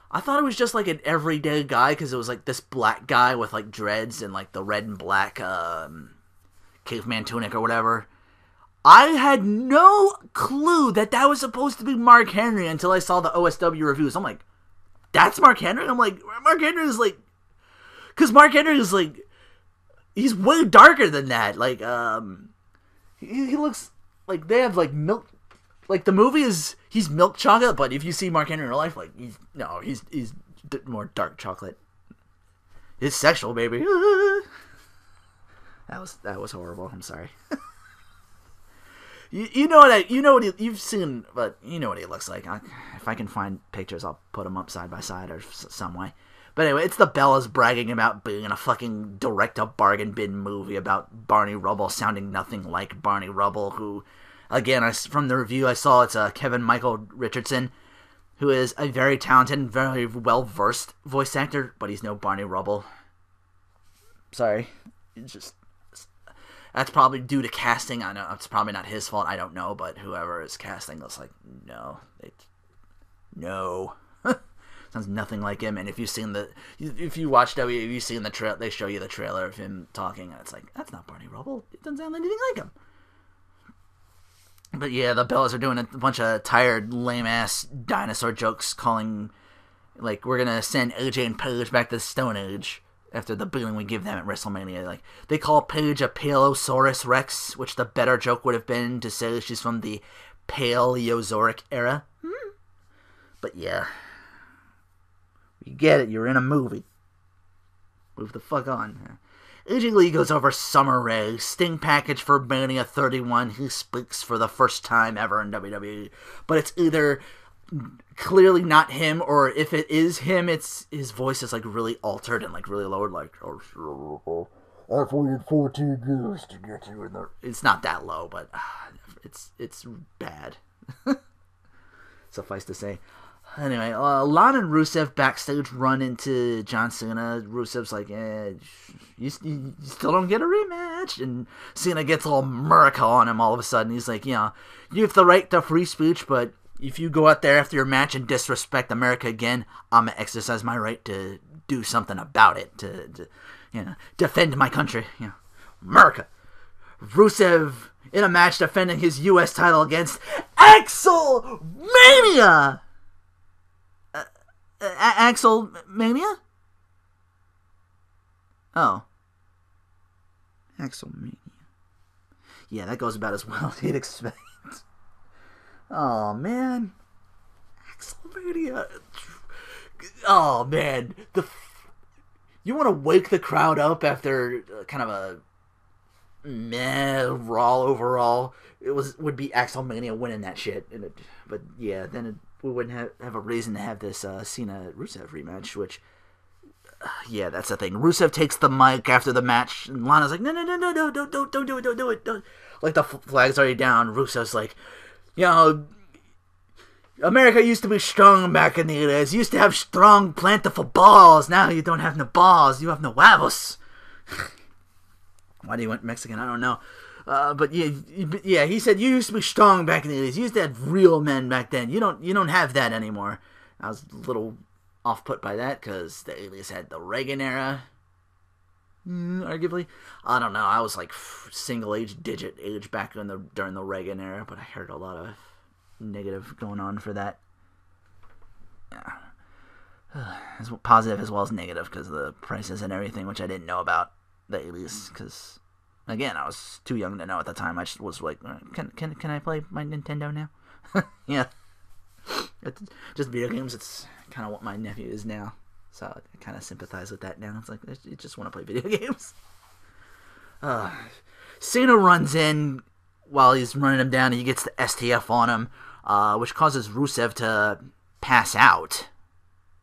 I thought it was just like an everyday guy, because it was like this black guy with like dreads and like the red and black caveman tunic or whatever. I had no clue that was supposed to be Mark Henry until I saw the OSW reviews. I'm like, that's Mark Henry? I'm like, Mark Henry is like, because Mark Henry is like, he's way darker than that. Like, he looks like they have like milk. Like, the movie he's milk chocolate, but if you see Mark Henry in real life, like, he's more dark chocolate. He's sexual, baby. That was horrible. I'm sorry. you know what you've seen, but you know what he looks like. If I can find pictures, I'll put them up side by side or some way. But anyway, it's the Bellas bragging about being in a fucking direct-to-bargain bin movie about Barney Rubble sounding nothing like Barney Rubble, who, again, from the review I saw, it's Kevin Michael Richardson, who is a very talented, very well-versed voice actor, but he's no Barney Rubble. Sorry. That's probably due to casting. I know it's probably not his fault. I don't know, but whoever is casting was like, no. Sounds nothing like him. And if you watch WWE, you've seen they show you the trailer of him talking, and it's like, that's not Barney Rubble. It doesn't sound anything like him. But yeah, the Bellas are doing a bunch of tired, lame-ass dinosaur jokes calling, like, we're going to send AJ and Paige back to the Stone Age after the booing we give them at WrestleMania. Like, they call Paige a Paleosaurus Rex, which the better joke would have been to say she's from the Paleozoic era. But yeah. You get it, you're in a movie. Move the fuck on. AJ Lee goes over Summer Rae, Sting package for Mania 31. He speaks for the first time ever in WWE. But it's either clearly not him, or if it is him, it's his voice is like really altered and like really lowered, like, I've waited 14 years to get you in there. It's not that low, but it's bad. Suffice to say. Anyway, Lana and Rusev backstage run into John Cena. Rusev's like, you still don't get a rematch. And Cena gets a little America on him all of a sudden. He's like, you have the right to free speech, but if you go out there after your match and disrespect America again, I'm going to exercise my right to do something about it, to defend my country. America. Rusev in a match defending his U.S. title against Axel Mania. Axel Mania? Oh. Axel Mania. Yeah, that goes about as well as you'd expect. Oh, man. Axel Mania. Oh, man. You want to wake the crowd up after kind of a meh Raw overall. It would be Axel Mania winning that shit. But yeah, then we wouldn't have a reason to have this Cena-Rusev rematch, which, yeah, that's the thing. Rusev takes the mic after the match, and Lana's like, no, don't do it. Like, the flag's already down. Rusev's like, America used to be strong back in the 80s. Used to have strong, plentiful balls. Now you don't have no balls. You have no huevos. Why do you went Mexican? I don't know. But yeah, he said you used to be strong back in the 80s. You used to have real men back then. You don't have that anymore. I was a little off put by that because the 80s had the Reagan era, arguably. I don't know. I was like single digit age back during the Reagan era, but I heard a lot of negative going on for that. Yeah. As positive as well as negative because of the prices and everything, which I didn't know about the 80s because, again, I was too young to know at the time. I just was like, can I play my Nintendo now? Yeah. Just video games, it's kind of what my nephew is now. So I kind of sympathize with that now. It's like, I just want to play video games. Cena runs in while he's running him down, and he gets the STF on him, which causes Rusev to pass out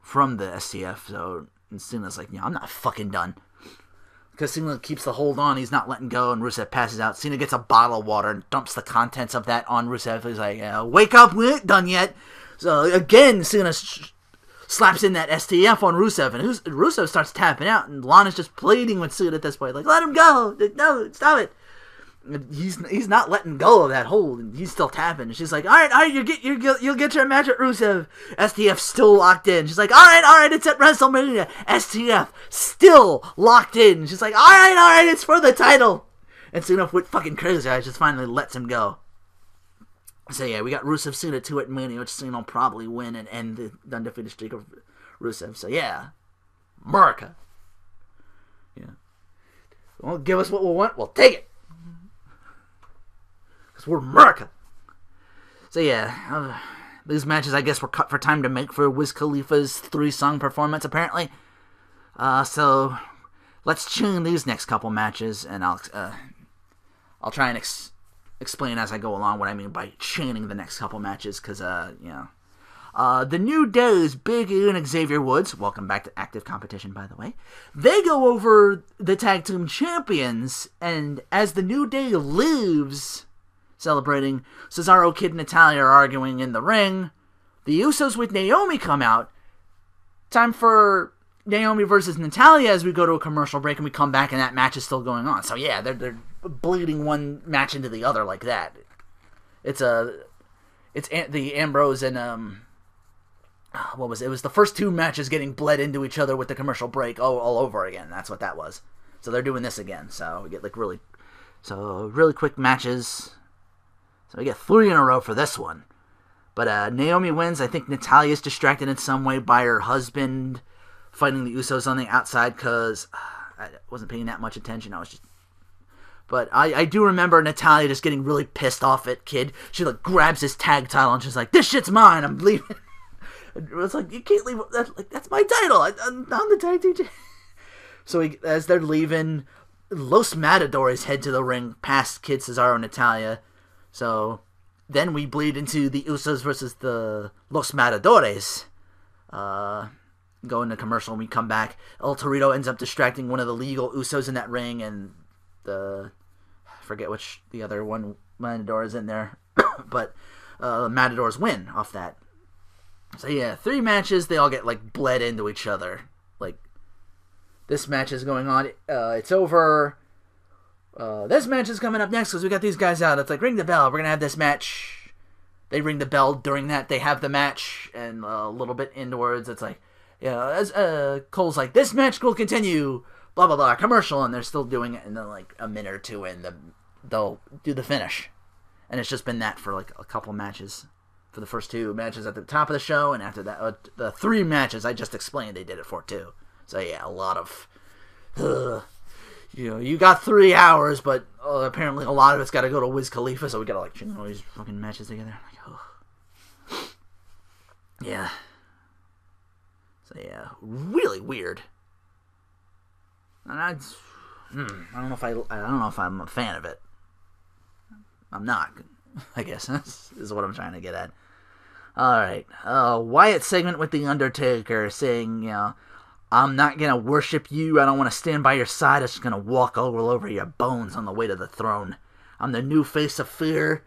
from the STF. So Cena's like, I'm not fucking done. Because Cena keeps the hold on, he's not letting go, and Rusev passes out. Cena gets a bottle of water and dumps the contents of that on Rusev. He's like, wake up, we ain't done yet. So again, Cena slaps in that STF on Rusev, and Rusev starts tapping out, and Lana's just pleading with Cena at this point, like, let him go, no, stop it. He's not letting go of that hold, and he's still tapping. And she's like, all right, you'll get your match at Rusev. STF still locked in. She's like, all right, it's at WrestleMania. STF still locked in. And she's like, all right, it's for the title. And Cena went fucking crazy. I just finally lets him go. So yeah, we got Rusev Cena 2 at Mania, which Cena will probably win and end the undefeated streak of Rusev. So yeah, America. Yeah, won't give us what we want. We'll take it. Because we're America. So yeah, these matches I guess were cut for time to make for Wiz Khalifa's 3-song performance apparently. So let's tune these next couple matches, and I'll try and explain as I go along what I mean by chaining the next couple matches, because the New Day's Big E and Xavier Woods, welcome back to active competition by the way, they go over the tag team champions, and as the New Day leaves, celebrating, Cesaro, Kid, and Natalya are arguing in the ring. The Usos with Naomi come out. Time for Naomi versus Natalya as we go to a commercial break, and we come back and that match is still going on. So yeah, they're bleeding one match into the other like that. It's the Ambrose and what was it? It was the first 2 matches getting bled into each other with the commercial break all over again. That's what that was. So they're doing this again. So we get really quick matches. So we get 3 in a row for this one. But Naomi wins. I think Natalya's distracted in some way by her husband fighting the Usos on the outside because I wasn't paying that much attention. But I do remember Natalya just getting really pissed off at Kid. She like grabs his tag title and she's like, "This shit's mine. I'm leaving." It's like, you can't leave. That's my title. I'm the tag team. So as they're leaving, Los Matadores head to the ring past Kid, Cesaro, and Natalya. So then we bleed into the Usos versus the Los Matadores. Go into commercial and we come back. El Torito ends up distracting one of the legal Usos in that ring, and I forget which the other one Matador is in there. But Matadors win off that. So yeah, 3 matches, they all get like bled into each other. Like, this match is going on, it's over. This match is coming up next because we got these guys out. It's like, ring the bell, we're going to have this match. They ring the bell during that, they have the match, and a little bit inwards, it's like, as Cole's like, this match will continue, blah, blah, blah, commercial, and they're still doing it, and then like a minute or two in, they'll do the finish. And it's just been that for like a couple matches. For the first 2 matches at the top of the show, and after that, the 3 matches I just explained, they did it for too. So yeah, a lot of, you got 3 hours, but apparently a lot of it's got to go to Wiz Khalifa, so we got to like all these fucking matches together. Like, oh. Yeah. So yeah, really weird. And I don't know if I'm a fan of it. I'm not. I guess is what I'm trying to get at. Alright, Wyatt segment with The Undertaker saying, I'm not going to worship you, I don't want to stand by your side, I'm just going to walk all over your bones on the way to the throne. I'm the new face of fear.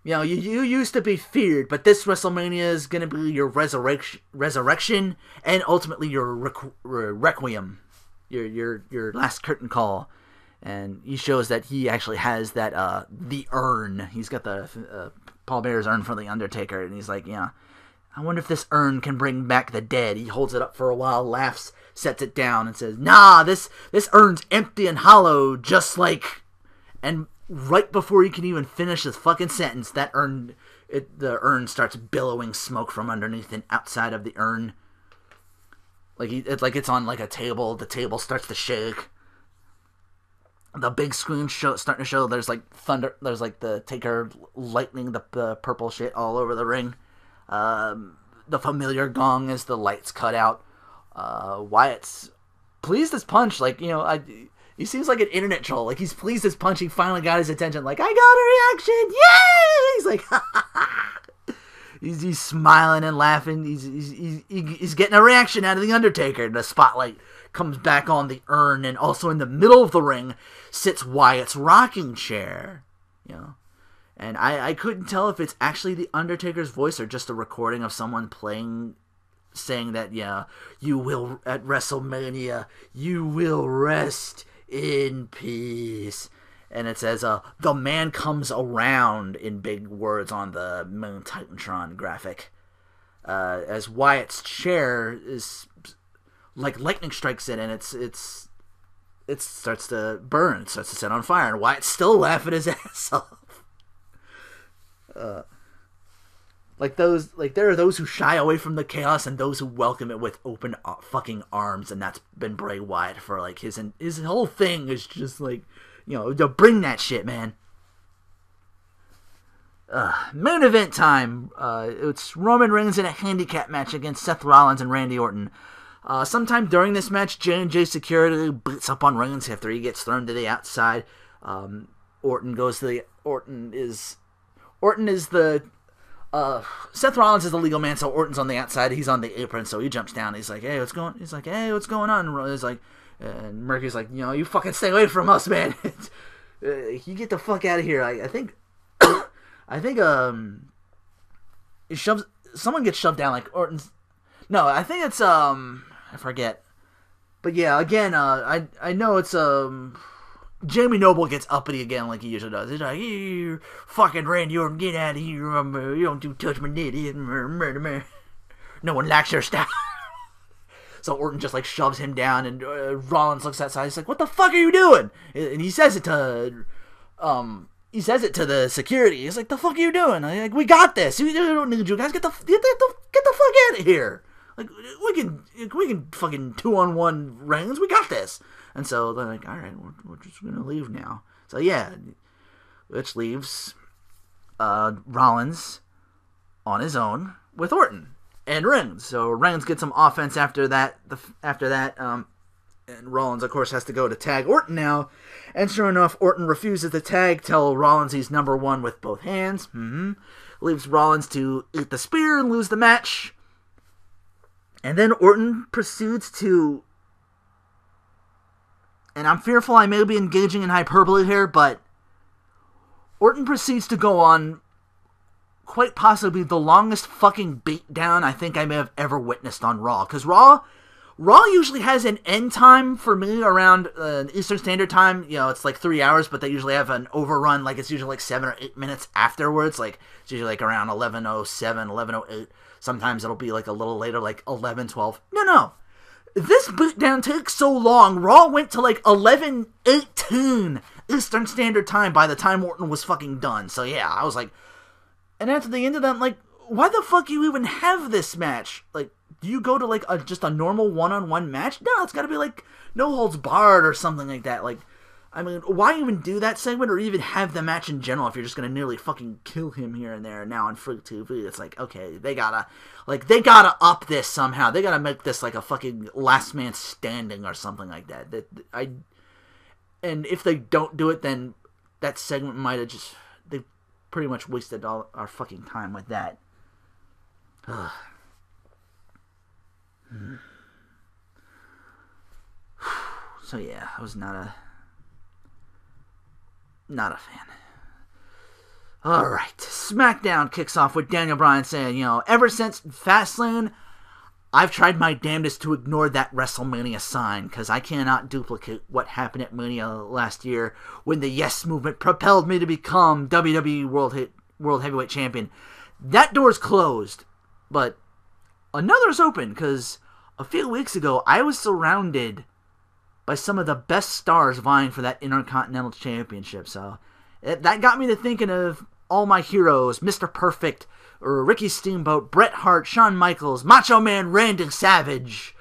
You used to be feared, but this WrestleMania is going to be your resurrection, and ultimately your requiem, your last curtain call. And he shows that he actually has that, the urn. He's got the Paul Bearer's urn for The Undertaker. And he's like, I wonder if this urn can bring back the dead. He holds it up for a while, laughs, sets it down, and says, nah, this urn's empty and hollow, just like... And right before he can even finish his fucking sentence, the urn starts billowing smoke from underneath and outside of the urn. It's on like a table. The table starts to shake. The big screen starting to show there's like thunder, there's like the Taker lightning, the purple shit all over the ring. The familiar gong as the lights cut out. Wyatt's pleased as punch, like, he seems like an internet troll, like he's pleased as punch, he finally got his attention, like, I got a reaction, yay! He's like, ha ha ha! He's smiling and laughing, he's getting a reaction out of The Undertaker. The spotlight comes back on the urn, and also in the middle of the ring sits Wyatt's rocking chair, and I couldn't tell if it's actually The Undertaker's voice or just a recording of someone saying that, you will, at WrestleMania, you will rest in peace. And it says, the man comes around in big words on the Moon Titantron graphic. As Wyatt's chair is like lightning strikes it, and it starts to burn, it starts to set on fire, and Wyatt's still laughing his ass off. There are those who shy away from the chaos and those who welcome it with open fucking arms, and that's been Bray Wyatt for like his whole thing is just like, to bring that shit, man. Main event time. It's Roman Reigns in a handicap match against Seth Rollins and Randy Orton. Sometime during this match, J&J Security beats up on Reigns after he gets thrown to the outside. Orton is the Seth Rollins is the legal man, so Orton's on the outside. He's on the apron, so he jumps down. He's like, hey, what's going on? He's like, and Murphy's like, you fucking stay away from us, man. You get the fuck out of here. I think someone gets shoved down, like Orton's. No, I think it's I forget. But yeah, again, I know it's Jamie Noble gets uppity again like he usually does. He's like, you fucking Randy Orton, get out of here. You don't touch my nitty. No one likes your style. So Orton just like shoves him down, and Rollins looks outside. He's like, what the fuck are you doing? And he says it to he says it to the security. He's like, "The fuck are you doing? Like, we got this. We don't need you guys. Get the fuck out of here. Like, we can fucking 2-on-1 Reigns. We got this." And so they're like, "All right, we're just gonna leave now." So yeah, which leaves Rollins on his own with Orton and Reigns. So Reigns gets some offense after that. And Rollins, of course, has to go to tag Orton now. And sure enough, Orton refuses to tag, tell Rollins he's number one with both hands. Leaves Rollins to eat the spear and lose the match. And then Orton proceeds to... And I'm fearful I may be engaging in hyperbole here, but Orton proceeds to go on quite possibly the longest fucking beatdown I think I may have ever witnessed on Raw. Because Raw usually has an end time for me around Eastern Standard Time. You know, it's like 3 hours, but they usually have an overrun. Like, it's usually like 7 or 8 minutes afterwards. Like, it's usually like around 11:07, 11:08. Sometimes it'll be like a little later, like 11:12. No. This beatdown takes so long. Raw went to like 11:18 Eastern Standard Time by the time Orton was fucking done. So yeah, I was like... And after the end of that, I'm like, why the fuck you even have this match? Like, do you go to like just a normal one-on-one match? No, it's gotta be like no holds barred or something like that. Like, I mean, why even do that segment or even have the match in general if you're just gonna nearly fucking kill him here and there now on Free TV? It's like, okay, they gotta up this somehow. They gotta make this like a fucking last man standing or something like that. And if they don't do it, then that segment might have just... They pretty much wasted all our fucking time with that. So yeah, I was not a fan. Alright, SmackDown kicks off with Daniel Bryan saying, ever since Fastlane, I've tried my damnedest to ignore that WrestleMania sign, because I cannot duplicate what happened at Mania last year when the Yes Movement propelled me to become WWE World Heavyweight Champion. That door's closed, but another's open, because a few weeks ago, I was surrounded by some of the best stars vying for that Intercontinental Championship, so that got me to thinking of all my heroes, Mr. Perfect, or Ricky Steamboat, Bret Hart, Shawn Michaels, Macho Man Randy Savage.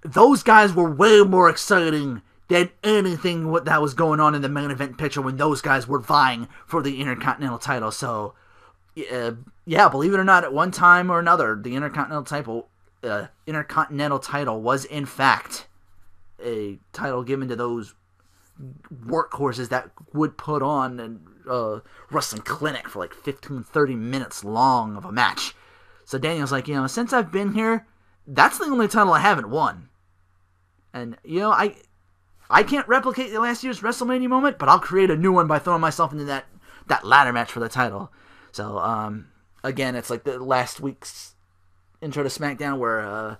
Those guys were way more exciting than anything that was going on in the main event picture when those guys were vying for the Intercontinental title. So, yeah, believe it or not, at one time or another, the Intercontinental title was in fact a title given to those workhorses that would put on a wrestling clinic for like 15-30 minutes long of a match. So Daniel's like, since I've been here, that's the only title I haven't won. And, I can't replicate the last year's WrestleMania moment, but I'll create a new one by throwing myself into that ladder match for the title. So, again, it's like the last week's intro to SmackDown where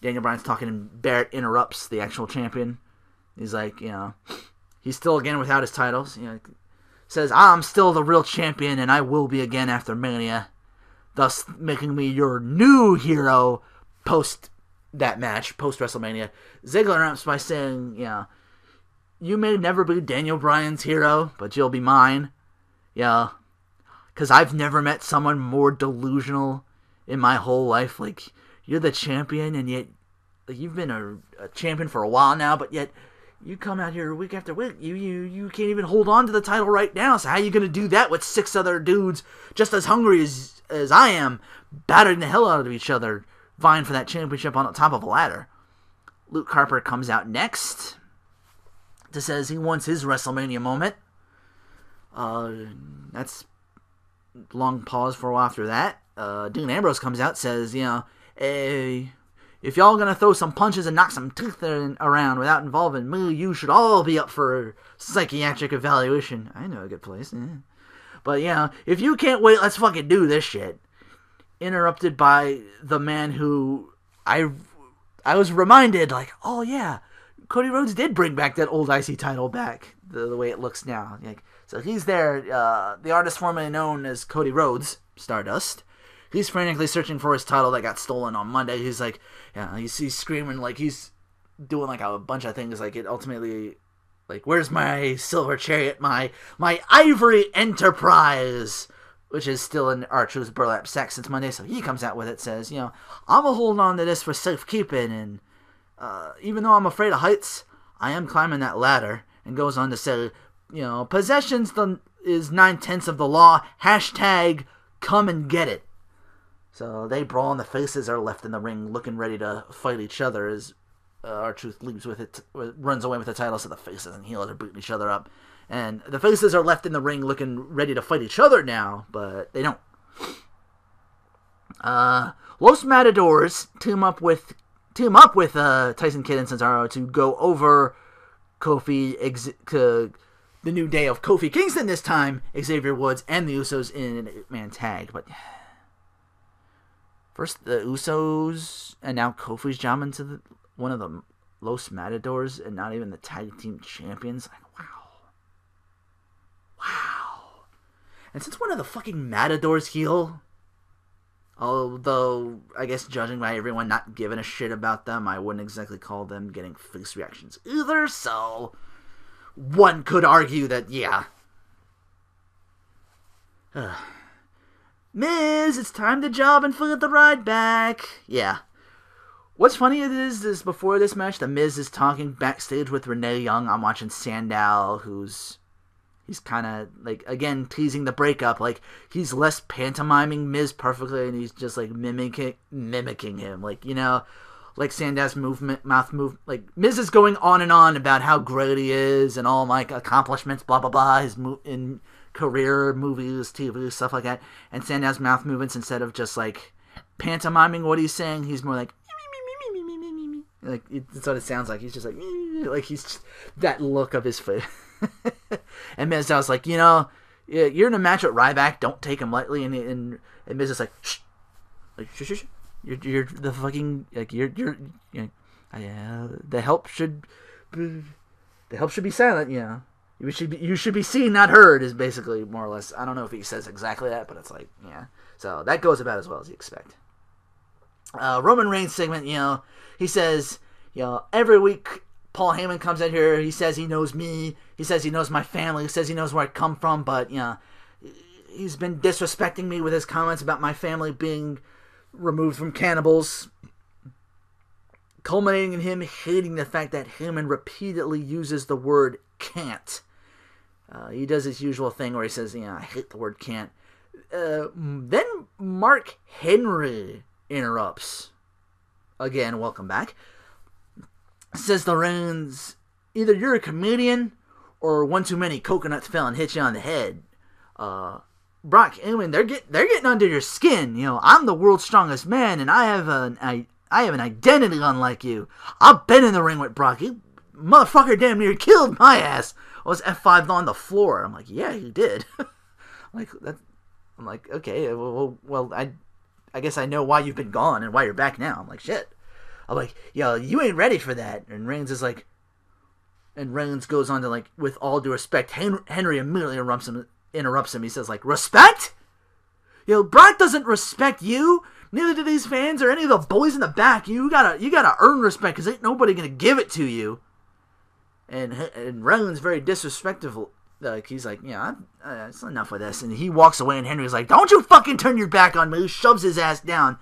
Daniel Bryan's talking and Barrett interrupts the actual champion. He's like, he's still again without his titles. Says, I'm still the real champion and I will be again after Mania, thus making me your new hero post that match, post WrestleMania. Ziggler interrupts by saying, you may never be Daniel Bryan's hero, but you'll be mine. Yeah, because I've never met someone more delusional in my whole life. Like, you're the champion, and yet you've been a champion for a while now, but yet you come out here week after week. You can't even hold on to the title right now. So how are you going to do that with 6 other dudes just as hungry as I am, battering the hell out of each other, vying for that championship on the top of a ladder? Luke Harper comes out next to says he wants his WrestleMania moment. That's long pause for a while after that. Dean Ambrose comes out, says, hey, if y'all gonna throw some punches and knock some teeth around without involving me, you should all be up for psychiatric evaluation. I know a good place. Yeah. But, if you can't wait, let's fucking do this shit. Interrupted by the man who I was reminded, like, oh yeah, Cody Rhodes did bring back that old IC title back, the way it looks now. So he's there, the artist formerly known as Cody Rhodes, Stardust. He's frantically searching for his title that got stolen on Monday. He's like, he's screaming, like he's doing like a bunch of things. Like, it ultimately Like, where's my silver chariot, my ivory enterprise, which is still in R-Truth's burlap sack since Monday, so he comes out with it, says, I'm a holding on to this for safekeeping, and even though I'm afraid of heights, I am climbing that ladder, and goes on to say, possessions is 9/10 of the law, hashtag come and get it. So they brawl, and the faces are left in the ring looking ready to fight each other as R-Truth leaves with it, runs away with the title, so the faces and heels are beating each other up. And the faces are left in the ring looking ready to fight each other now, but they don't. Los Matadors team up with Tyson Kidd and Cesaro to go over Kofi, the New Day of Kofi Kingston this time, Xavier Woods, and the Usos in an 8-man tag. But first the Usos, and now Kofi's jobbing to one of the Los Matadors, and not even the tag team champions. Like, wow. And since when are the fucking Matadors heel? Although, I guess judging by everyone not giving a shit about them, I wouldn't exactly call them getting face reactions either, so one could argue that, yeah. Miz, it's time to job and forget the ride back. Yeah. What's funny is before this match, the Miz is talking backstage with Renee Young. I'm watching Sandow, he's kind of, like, again, teasing the breakup. Like, he's less pantomiming Miz perfectly, and he's just, like, mimicking him. Like, like Sandow's mouth move. Like, Miz is going on and on about how great he is and all my accomplishments, blah, blah, blah, his in career, movies, TV, stuff like that. And Sandow's mouth movements, instead of just, like, pantomiming what he's saying, he's more like, like, that's what it sounds like. He's just like he's just, that look of his face. And Miz was like, you're in a match with Ryback, don't take him lightly. And Miz is like, shh, like, shh. You're the fucking, like, the help should be silent. You should be seen, not heard, is basically more or less. I don't know if he says exactly that, but it's like, yeah. So that goes about as well as you expect. Roman Reigns segment, he says, every week Paul Heyman comes out here, he says he knows me, he says he knows my family, he says he knows where I come from, but, he's been disrespecting me with his comments about my family being removed from cannibals, culminating in him hating the fact that Heyman repeatedly uses the word can't. He does his usual thing where he says, I hate the word can't. Then Mark Henry interrupts. Again, welcome back. Says the Reigns, either you're a comedian or one too many coconuts fell and hit you on the head. Brock, they're getting under your skin. I'm the world's strongest man, and I have an identity unlike you. I've been in the ring with Brock. He motherfucker damn near killed my ass. I was F5'd on the floor. I'm like, yeah, he did. I'm like, okay, well, I guess I know why you've been gone and why you're back now. I'm like, shit. I'm like, you ain't ready for that. And Reigns is like, and Reigns goes on to, like, with all due respect, Henry immediately interrupts him. He says, like, respect? Brock doesn't respect you. Neither do these fans or any of the boys in the back. You gotta earn respect, because ain't nobody gonna give it to you. And Reigns very disrespectful. Like, he's like, it's enough of this. And he walks away, and Henry's like, don't you fucking turn your back on me. He shoves his ass down.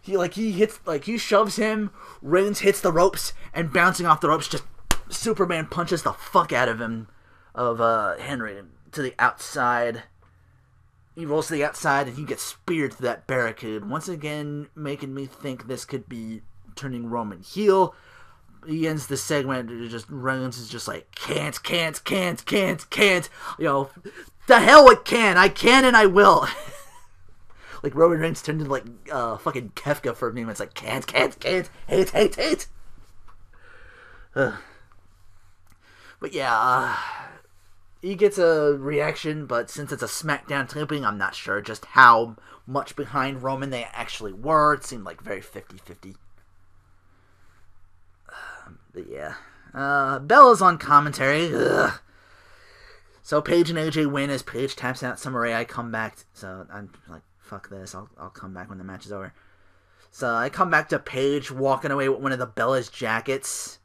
He shoves him. Reigns hits the ropes, and bouncing off the ropes, just Superman punches the fuck out of him, of Henry, to the outside. He rolls to the outside, and he gets speared through that barricade. Once again, making me think this could be turning Roman heel. He ends the segment, Reigns is just like, can't. The hell with can. I can and I will. Like, Roman Reigns turned into, like, fucking Kefka for me. It's like, can't, hate. But yeah, he gets a reaction, but since it's a SmackDown taping, I'm not sure just how much behind Roman they actually were. It seemed like very 50-50. But yeah. Bella's on commentary. Ugh. So Paige and AJ win as Paige taps out Summer Rae. I come back. So I'm like, fuck this. I'll come back when the match is over. So I come back to Paige walking away with one of the Bella's jackets.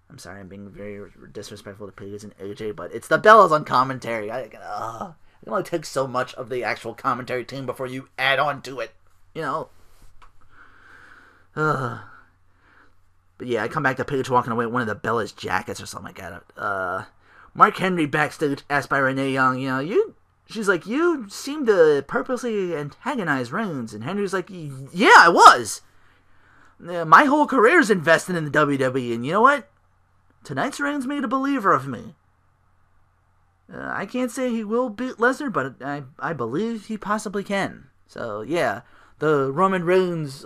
I'm sorry, I'm being very disrespectful to Paige and AJ, but it's the Bellas on commentary. It only takes so much of the actual commentary team before you add on to it, you know. But yeah, I come back to Paige walking away with one of the Bellas jackets or something like that. Mark Henry backstage asked by Renee Young, she's like, you seem to purposely antagonize Reigns. And Henry's like, yeah, I was. My whole career's invested in the WWE, and you know what? Tonight's Reigns made a believer of me. I can't say he will beat Lesnar, but I believe he possibly can. So, yeah, the Roman Reigns,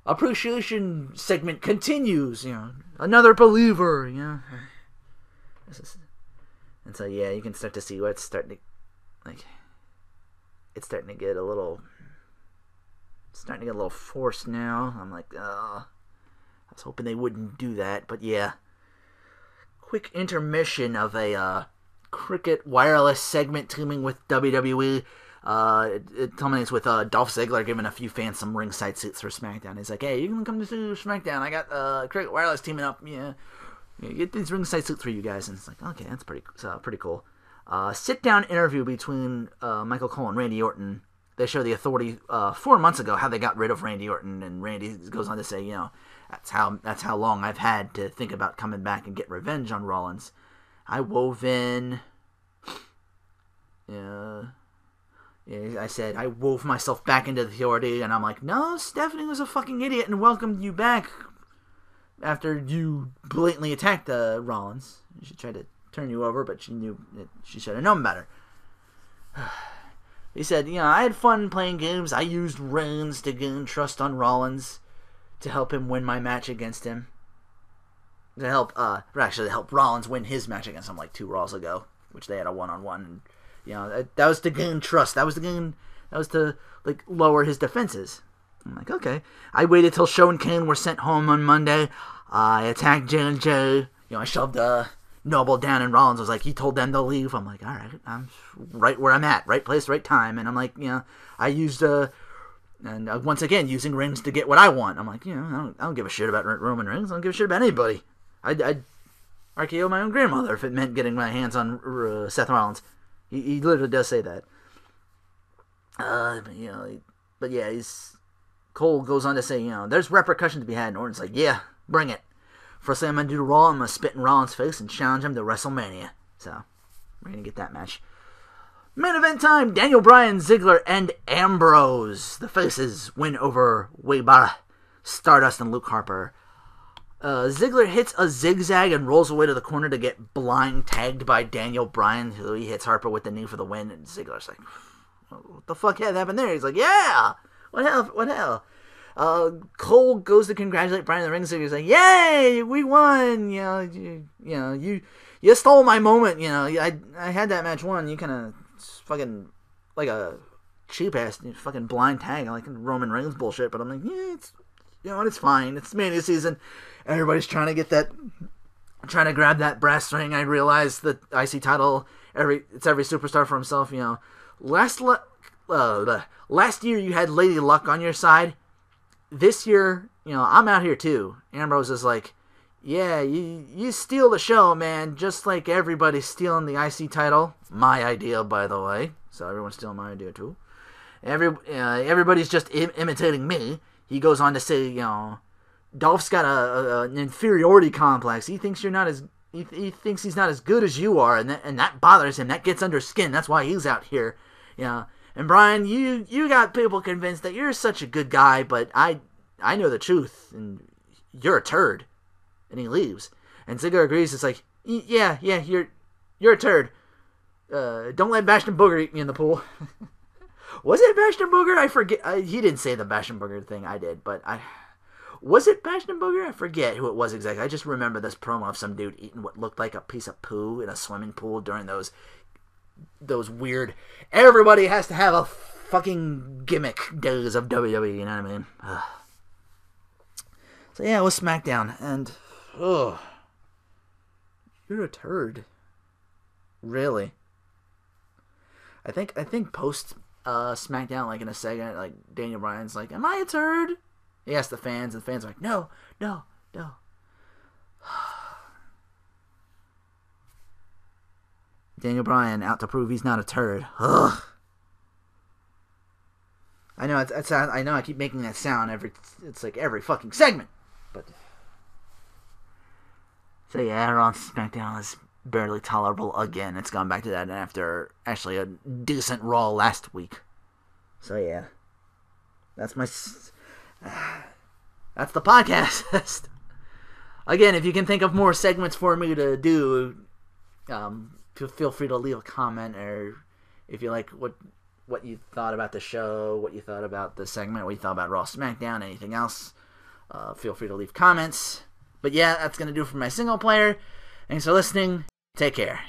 appreciation segment continues, another believer, And so, yeah, you can start to see what's starting to, it's starting to get a little forced now. I'm like, I was hoping they wouldn't do that, but yeah. Quick intermission of a Cricket Wireless segment teaming with WWE. It culminates with Dolph Ziggler giving a few fans some ringside seats for SmackDown. He's like, hey, you can come to SmackDown. I got Cricket Wireless teaming up. Yeah, get these ringside seats for you guys. And it's like, okay, that's pretty cool. Sit-down interview between Michael Cole and Randy Orton. They show the Authority 4 months ago how they got rid of Randy Orton, and Randy goes on to say, that's how long I've had to think about coming back and get revenge on Rollins. I wove in, I said I wove myself back into the Authority, and I'm like, no, Stephanie was a fucking idiot and welcomed you back after you blatantly attacked Rollins. She tried to turn you over, but she knew that she should have known better. He said, I had fun playing games. I used Reigns to gain trust on Rollins to help him win my match against him. To help Rollins win his match against him like 2 Raws ago, which they had a one-on-one. And, that was to gain trust. That was to lower his defenses. I'm like, okay. I waited till Show and Kane were sent home on Monday. I attacked J&J. I shoved Noble down, and Rollins was like, he told them to leave. I'm like, all right, I'm right where I'm at, right place, right time. And I'm like, I used once again using Reigns to get what I want. I'm like, I don't give a shit about Roman Reigns. I don't give a shit about anybody. I'd RKO my own grandmother if it meant getting my hands on Seth Rollins. He literally does say that. But yeah, Cole goes on to say, there's repercussions to be had, and Orton's like, yeah, bring it. First thing I'm going to do to Raw, I'm going to spit in Rollins' face and challenge him to WrestleMania. So, we're going to get that match. Main event time, Daniel Bryan, Ziggler, and Ambrose. The faces win over Weber, Stardust, and Luke Harper. Ziggler hits a zigzag and rolls away to the corner to get blind tagged by Daniel Bryan, who he hits Harper with the knee for the win, and Ziggler's like, what the fuck happened there? He's like, yeah! What hell? Cole goes to congratulate Bryan in the ring. So he's like, "Yay, we won! You stole my moment. I had that match won. You kind of fucking like a cheap ass fucking blind tag, like Roman Reigns bullshit." But I'm like, yeah, it's fine. It's Mania season. Everybody's trying to grab that brass ring. I realize that IC title, every superstar for himself. Last year you had Lady Luck on your side. This year, I'm out here too. Ambrose is like, yeah, you steal the show, man, just like everybody's stealing the IC title. My idea, by the way. So everyone's stealing my idea too. Everybody's just imitating me. He goes on to say, Dolph's got an inferiority complex. He thinks he thinks he's not as good as you are, and that bothers him. That gets under his skin. That's why he's out here. And Bryan, you got people convinced that you're such a good guy, but I know the truth, and you're a turd. And he leaves. And Ziggler agrees. It's like, yeah, you're a turd. Don't let Bastion Booger eat me in the pool. Was it Bastion Booger? I forget. He didn't say the Bastion Booger thing. I did, but was it Bastion Booger? I forget who it was exactly. I just remember this promo of some dude eating what looked like a piece of poo in a swimming pool during those weird, everybody has to have a fucking gimmick days of WWE, you know what I mean? Ugh. So yeah, it was SmackDown, and you're a turd. Really? I think post SmackDown, like in a segment, like Daniel Bryan's like, "Am I a turd?" He asked the fans, and the fans are like, "No, Daniel Bryan out to prove he's not a turd. Ugh. I know I know I keep making that sound it's like every fucking segment. But so yeah, Raw SmackDown is barely tolerable again. It's gone back to that after actually a decent Raw last week. So yeah. That's the podcast. Again, if you can think of more segments for me to do, feel free to leave a comment, or if you like what you thought about the show, what you thought about the segment, what you thought about Raw SmackDown, anything else, feel free to leave comments. But yeah, that's going to do it for my single player. Thanks for listening. Take care.